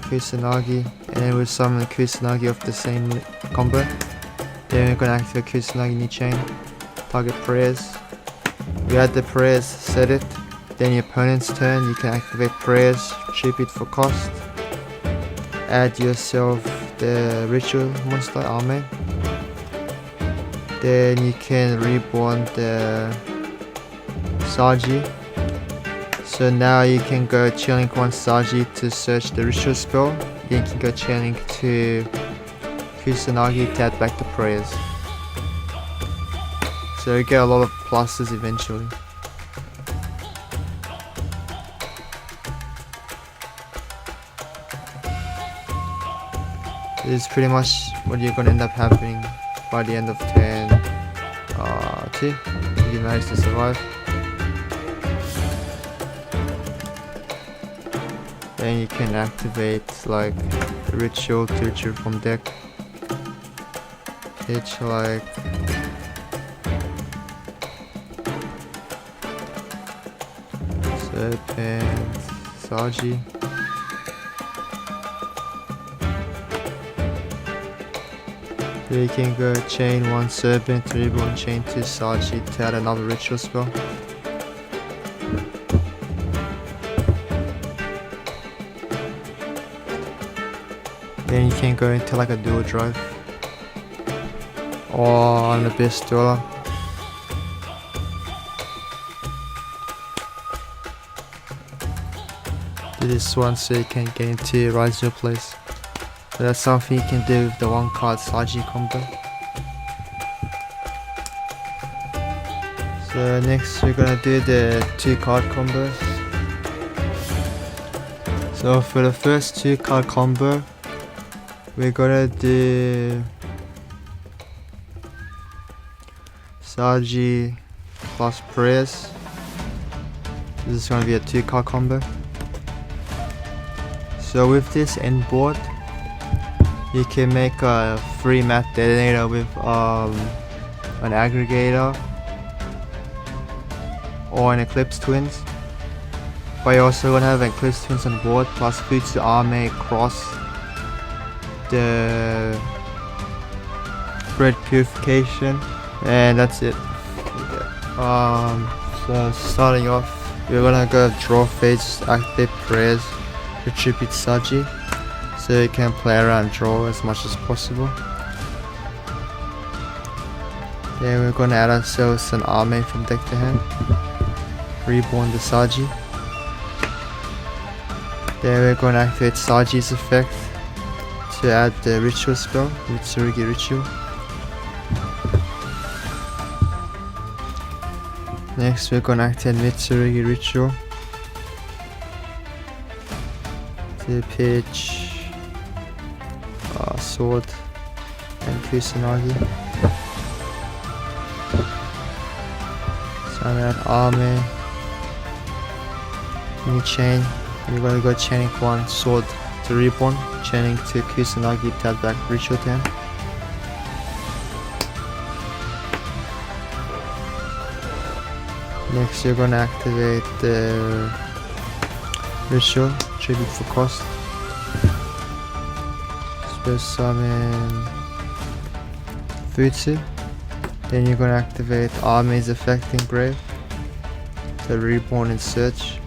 Kusanagi, and then we'll summon Kusanagi of the same combo. Then we're gonna activate Kusanagi new chain, target prayers. You add the prayers, set it. Then your opponent's turn, you can activate prayers, tribute for cost. Add yourself the ritual monster army. Then you can reborn the Saji. So now you can go Chainlink 1 Saji to search the ritual spell. Then you can go Chainlink 2 Kusanagi to add back the prayers. So you get a lot of pluses eventually. This is pretty much what you're gonna end up happening by the end of turn 2, if you manage to survive. Then you can activate like the ritual to ritual from deck. Pitch like Serpent Saji. So you can go chain 1 Serpent, reborn chain 2 Saji to add another ritual spell. Then you can go into like a dual drive or on the best dueler. do this one so you can get into Ryzeal place. So that's something you can do with the 1 card Saji combo. So next we're gonna do the 2 card combos. So for the first 2 card combo, we're gonna do Saji plus prayers. This is gonna be a 2 card combo. So with this end board, you can make a free map detonator with an aggregator or an Eclipse Twins. But you're also gonna have an Eclipse Twins on board plus Futsu Arme cross the Bread Purification, and that's it. So starting off, we're gonna go draw phase, activate prayers, retribute Saji, so you can play around draw as much as possible. Then we're gonna add ourselves an Arme from deck to hand, reborn the Saji. Then we're gonna activate Saji's effect to add the ritual spell, Mitsurugi Ryzeal. Next we're gonna activate Mitsurugi Ryzeal to pitch Sword and Kusanagi. So I'm at Arme, new chain, you're gonna go chaining 1 Sword to reborn, chaining 2 Kusanagi to add back Ritual to hand. Next you're gonna activate the Ritual, tribute for cost. Spell summon Futsu. Then you're gonna activate Arme's effect in grave to reborn and search.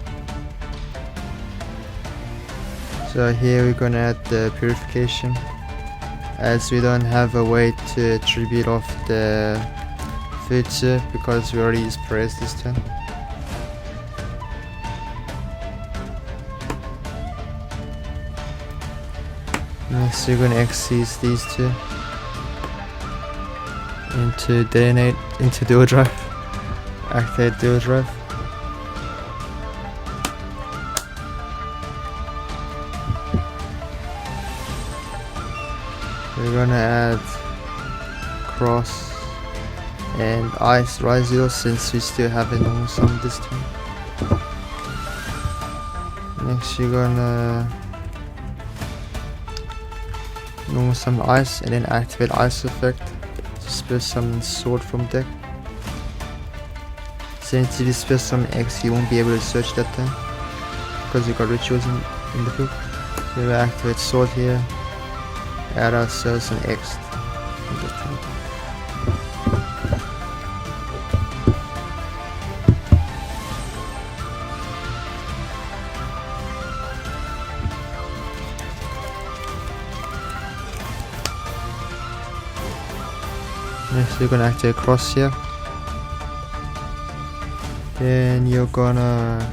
So here we're gonna add the purification, as we don't have a way to tribute off the Futsu because we already used prayers this turn. Next we're gonna exceed these 2 into detonate, into dual drive, activate dual drive. We're gonna add cross and ice Ryzeal since we still have a normal summon this turn. Next you're gonna normal summon ice and then activate ice effect to spell summon sword from deck. Since if you spell summon X, you won't be able to search that time because you got rituals in the field. So we'll activate sword here, add ourselves an X. Next you're gonna activate cross here. Then you're gonna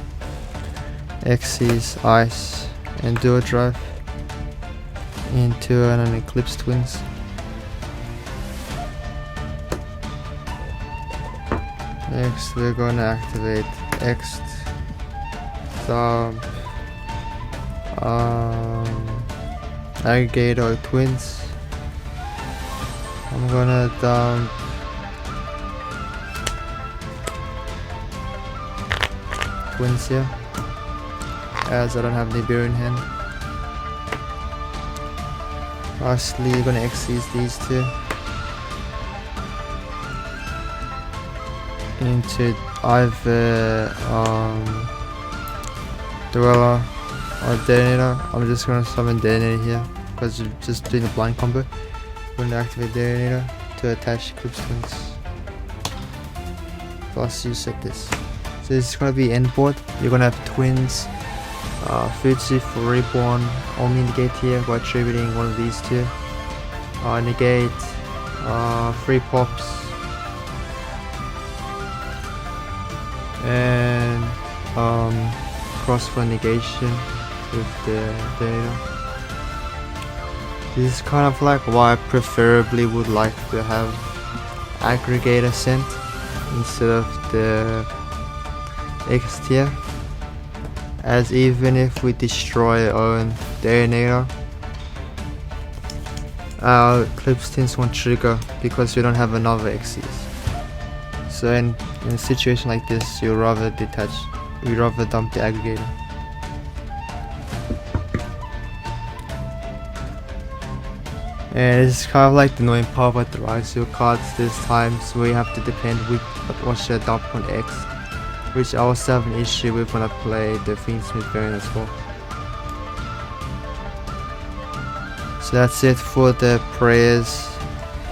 Xyz ice and dual drive into an Eclipse Twins. Next we're gonna activate X Thumb Aggregator Twins. I'm gonna dump Twins here, as I don't have any beer in hand. Lastly, you're gonna exceed these 2 into either Dweller or Detonator. I'm just gonna summon Detonator here because we're just doing a blind combo. We're gonna activate Detonator to attach Eclipse Twins. Plus you set this. So this is gonna be end board. You're gonna have Twins, Futsu for reborn, only negate here by attributing one of these 2. Negate, 3 pops, and cross for negation, with the data. This is kind of like why I preferably would like to have aggregator sent instead of the X tier, as even if we destroy our own detonator, our Eclipse Tints won't trigger because we don't have another XCs. So in a situation like this, you'd rather dump the aggregator. And it's kind of like the annoying part about the Ryzeal cards. There's times where you have to depend with what should I dump on X, which I also have an issue with when I play the Fiendsmith variant as well. So that's it for the Prayers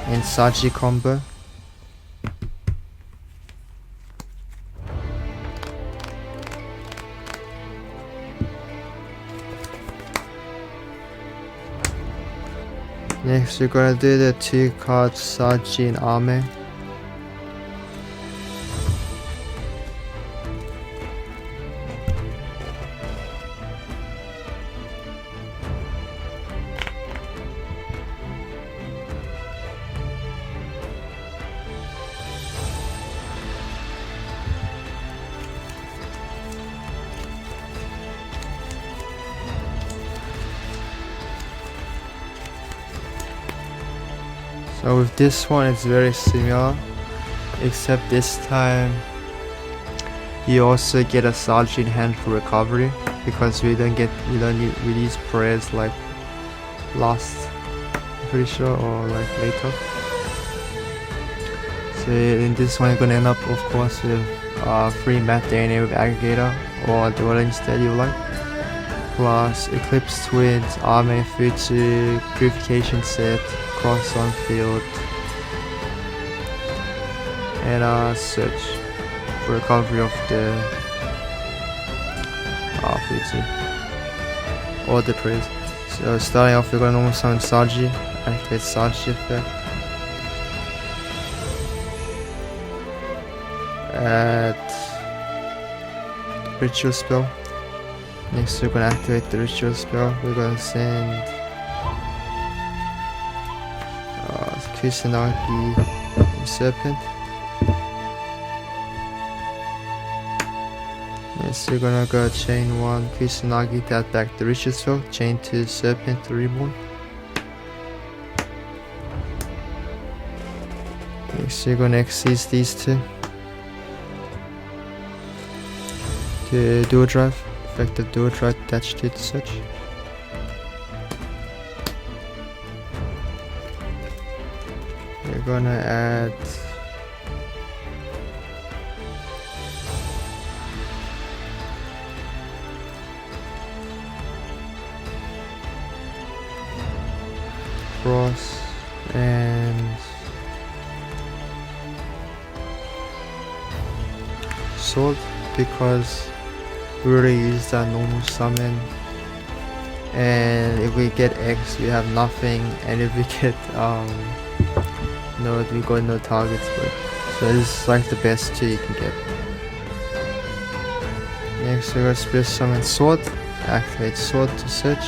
and Saji combo. Next we're gonna do the 2 cards Saji and Ame. So with this one it's very similar, except this time you also get a Saji in hand for recovery, because we don't use prayers like last, I'm pretty sure, or like later. So in this one you're gonna end up of course with 3 matte DNA with aggregator or dual instead you like, plus Eclipse Twins, Ame Futsu, Purification Set, Cross on Field, and Search for recovery of the Futsu or the Praise. So starting off we're going to normal summon Saji, activate Saji effect, add Ritual Spell. Next we're going to activate the Ritual Spell. We're going to send Kusanagi Serpent. Next we're gonna go chain 1 Kusanagi to add back the Ritual Spell, chain 2 Serpent to Reborn. Next we're gonna exceed these 2 to Dual Drive, effective Dual Drive attached to the Search. We're gonna add Cross and Sword, because we already used that normal summon, and if we get X we have nothing, and if we get no, we got no targets, but so this is like the best 2 you can get. Next we got Spirit Summon Sword, activate Sword to Search.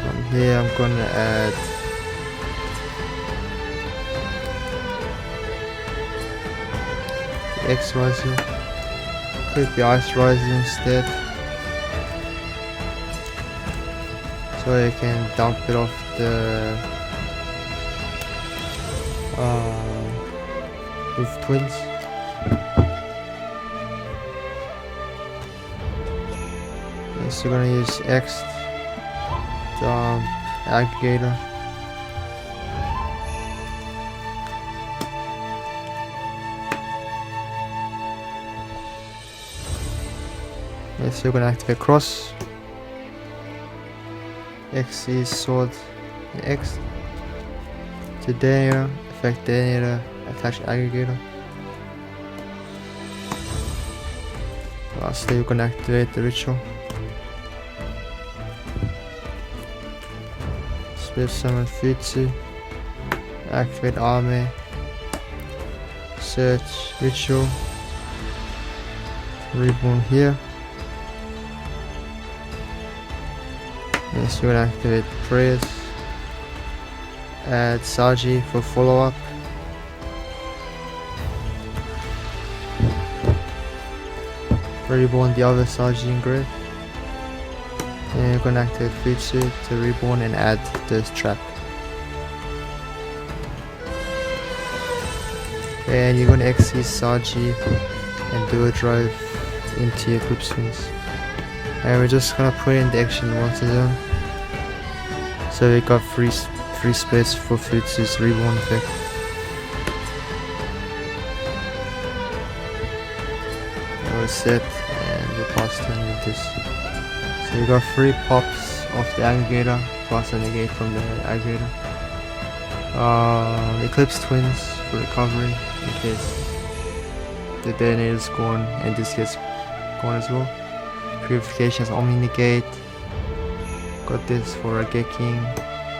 From here I'm gonna add the X Ryzeal, could be Ice Ryzeal instead, so you can dump it off the with Twins. Next we're gonna use X aggregator. Next we're gonna activate Cross. X is Sword X to Detonator, effect Detonator, attach aggregator. Lastly we're gonna activate the Ritual. Spirit Summon Futsu, activate Ame, Search Ritual, Reborn here. Yes, you're gonna activate Prayers. Add Saji for follow-up. Reborn the other Saji in grid. And you're gonna activate Futsu to reborn and add this trap. And you're gonna exceed Saji and do a drive into your group swings. And we're just gonna put in the action water zone. So we got free space for Futsu's reborn effect. That was set, and we passed turn with this. So you got 3 pops of the aggregator plus a negate from the aggregator. Eclipse Twins for recovery in case the detonator is gone and this gets gone as well. Purification has Omni Negate. Got this for Rageking,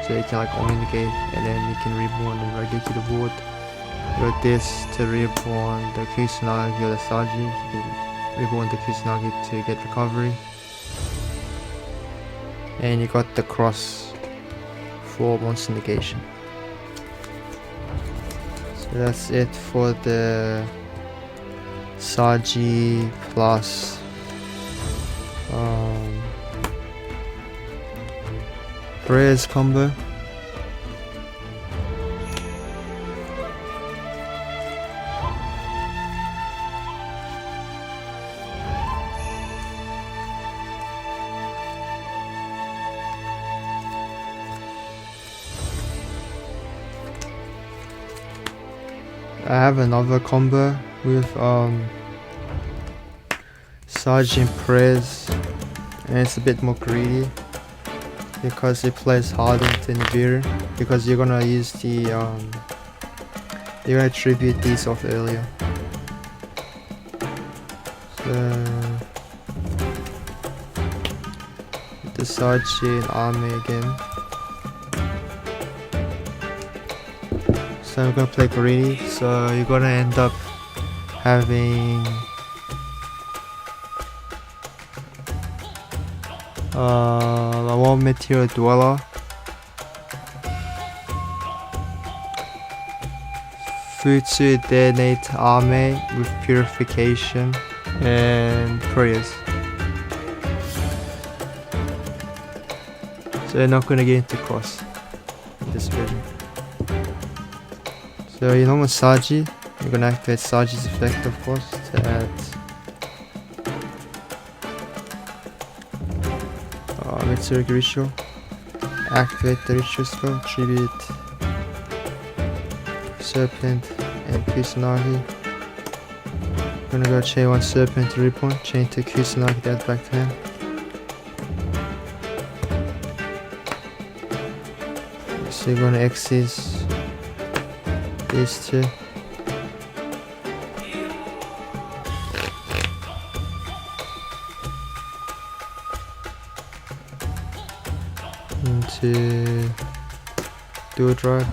so you can like Omni Negate and then you can reborn and Rageki the board. Got this to reborn the Kusanagi or the Saji. You can reborn the Kusanagi to get recovery. And you got the cross for monster negation. So that's it for the Saji plus Prayers combo. I have another combo with Saji and Prayers, and it's a bit more greedy because it plays harder than Nibiru, because you're gonna use the you're gonna tribute these off earlier. So the Saji and Army again. So I'm gonna play greedy, so you're gonna end up having a 1 Meteor Dweller, Futsu Detonate Arme with Purification and Prayers. So you're not gonna get into cross in this version. So you know with Saji, you're gonna activate Saji's effect of course to add Mitsurugi Ryzeal. Activate the ritual spell, tribute Serpent and Kusanagi. Gonna go chain 1 Serpent to reborn, chain 2 Kusanagi to add back to hand. So you're gonna exit these 2. Into dual drive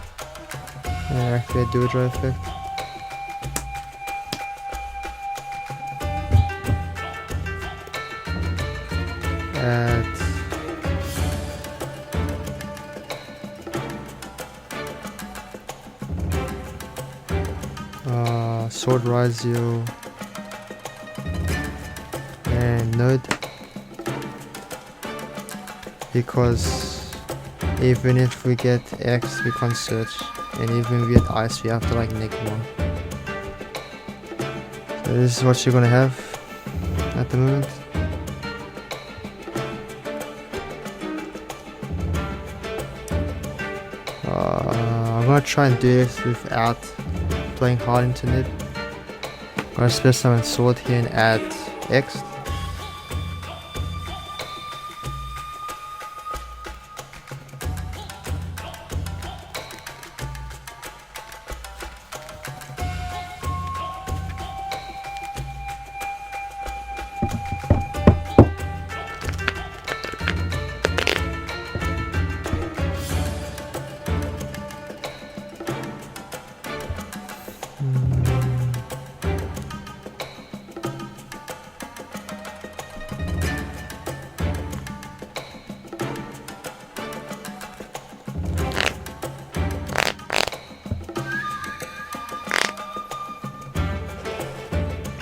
and activate dual drive effect. Add Sword Ryzeal and Node, because even if we get X we can't search, and even if we get Ice we have to like nick 1. So this is what you're gonna have at the moment. I'm gonna try and do this without playing hard into it. I'm gonna spare summon Sword here and add X.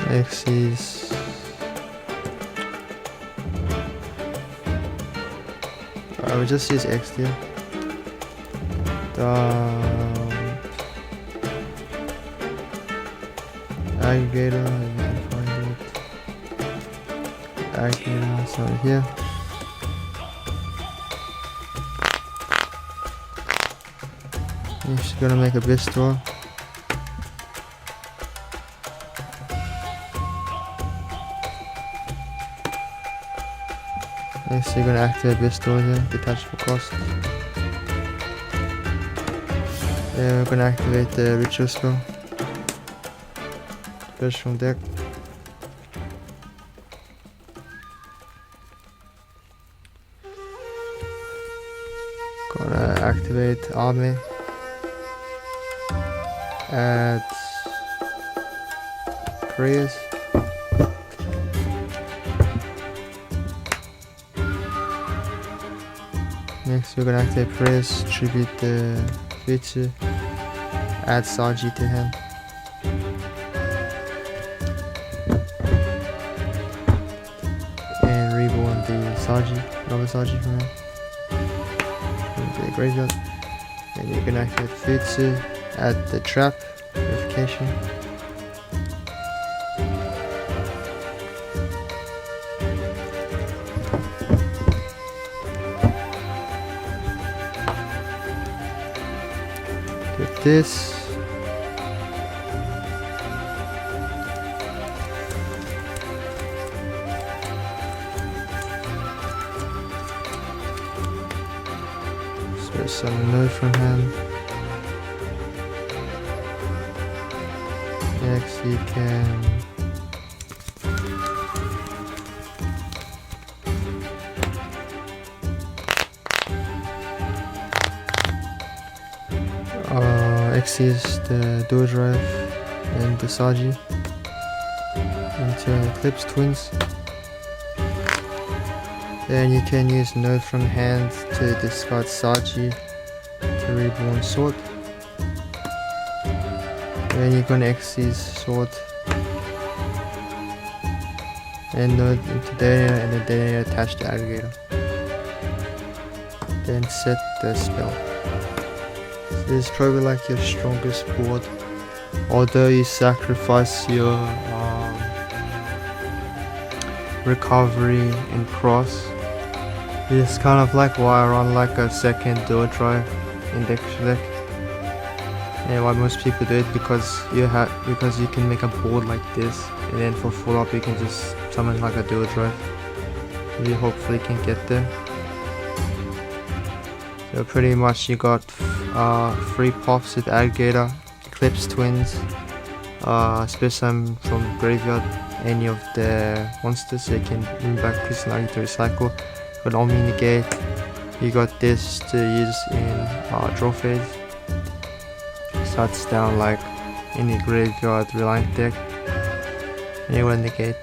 Xyz. I will just use X here. Aggregator, I can find it. Aggregator, so here. I'm just gonna make a Bistor. Next, you're gonna activate Bistor here, detachable cost. Then we're gonna activate the ritual spell. Fresh from deck. Gonna activate army. Add prayers. Next we're gonna activate prayers, tribute the Vitsu, add Saji to hand. And reborn the Saji, another Saji from him. The graveyard. And you can activate Vitsu, add the trap, purification. With this. Some node from hand. Next you can exit the dual drive and the Saji into Eclipse Twins. Then you can use node from hand to discard Saji to reborn sword. Then you're gonna exit sword and node into data and then data attach the aggregator. Then set the spell. This is probably like your strongest board, although you sacrifice your recovery and cross. It's kind of like why I run like a second dual drive in the extra deck. And why most people do it, because you can make a board like this, and then for full up you can just summon like a dual drive. You hopefully can get there. So pretty much you got 3 pops with Aggregator, Eclipse Twins, Specimen from graveyard, any of the monsters, so you can bring back Prisoner to recycle. Got Omni Negate, you got this to use in draw phase. Shuts down like any graveyard reliant deck. And you want Negate.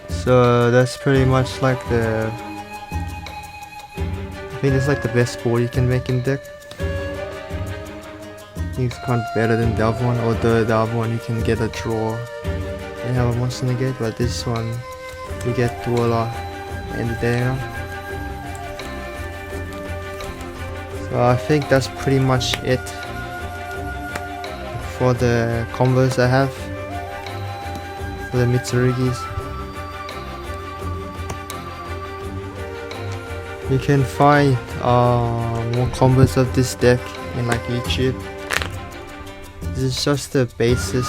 So that's pretty much like I think it's like the best board you can make in deck. I think it's kind of better than the other one, although the other one you can get a draw and have a monster negate, but this one you get Dweller and the Dana. So I think that's pretty much it for the combos I have for the Mitsurugis. You can find more combos of this deck in like YouTube. This is just the basis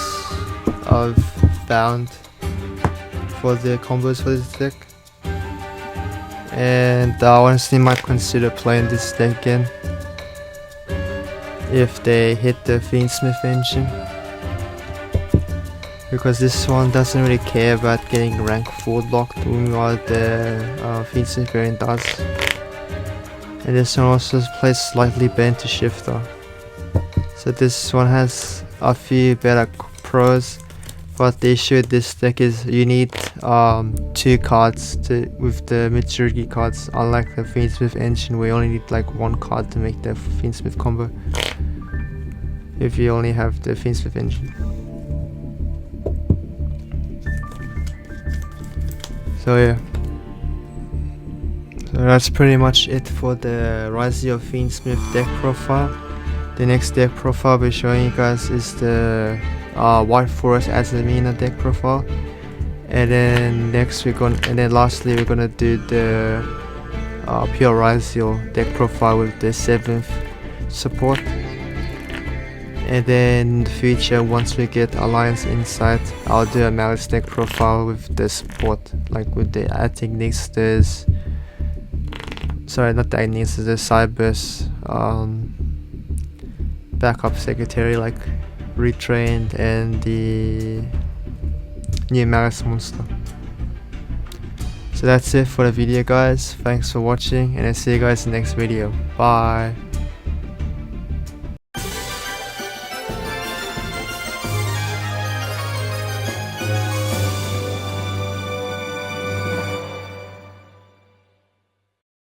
I've found for the combos for this deck, and I honestly might consider playing this deck again if they hit the Fiendsmith engine, because this one doesn't really care about getting rank 4 locked while the Fiendsmith variant does. And this one also plays slightly bent to shifter. So this one has a few better pros, but the issue with this deck is you need 2 cards with the Mitsurugi cards, unlike the Fiendsmith engine where you only need like 1 card to make the Fiendsmith combo. if you only have the Fiendsmith engine. So yeah, so that's pretty much it for the Ryzeal Fiendsmith deck profile. The next deck profile I'll be showing you guys is the White Forest Azamina deck profile, and then lastly we're gonna do the Pure Ryzeal deck profile with the 7th support. And then in the future, once we get Alliance Insight, I'll do a Malice deck profile with the support, like with the Agnixters, sorry, not the Agnixters, the Cybers, backup secretary like Retrained, and the new Malice monster. So that's it for the video guys, thanks for watching, and I'll see you guys in the next video, bye.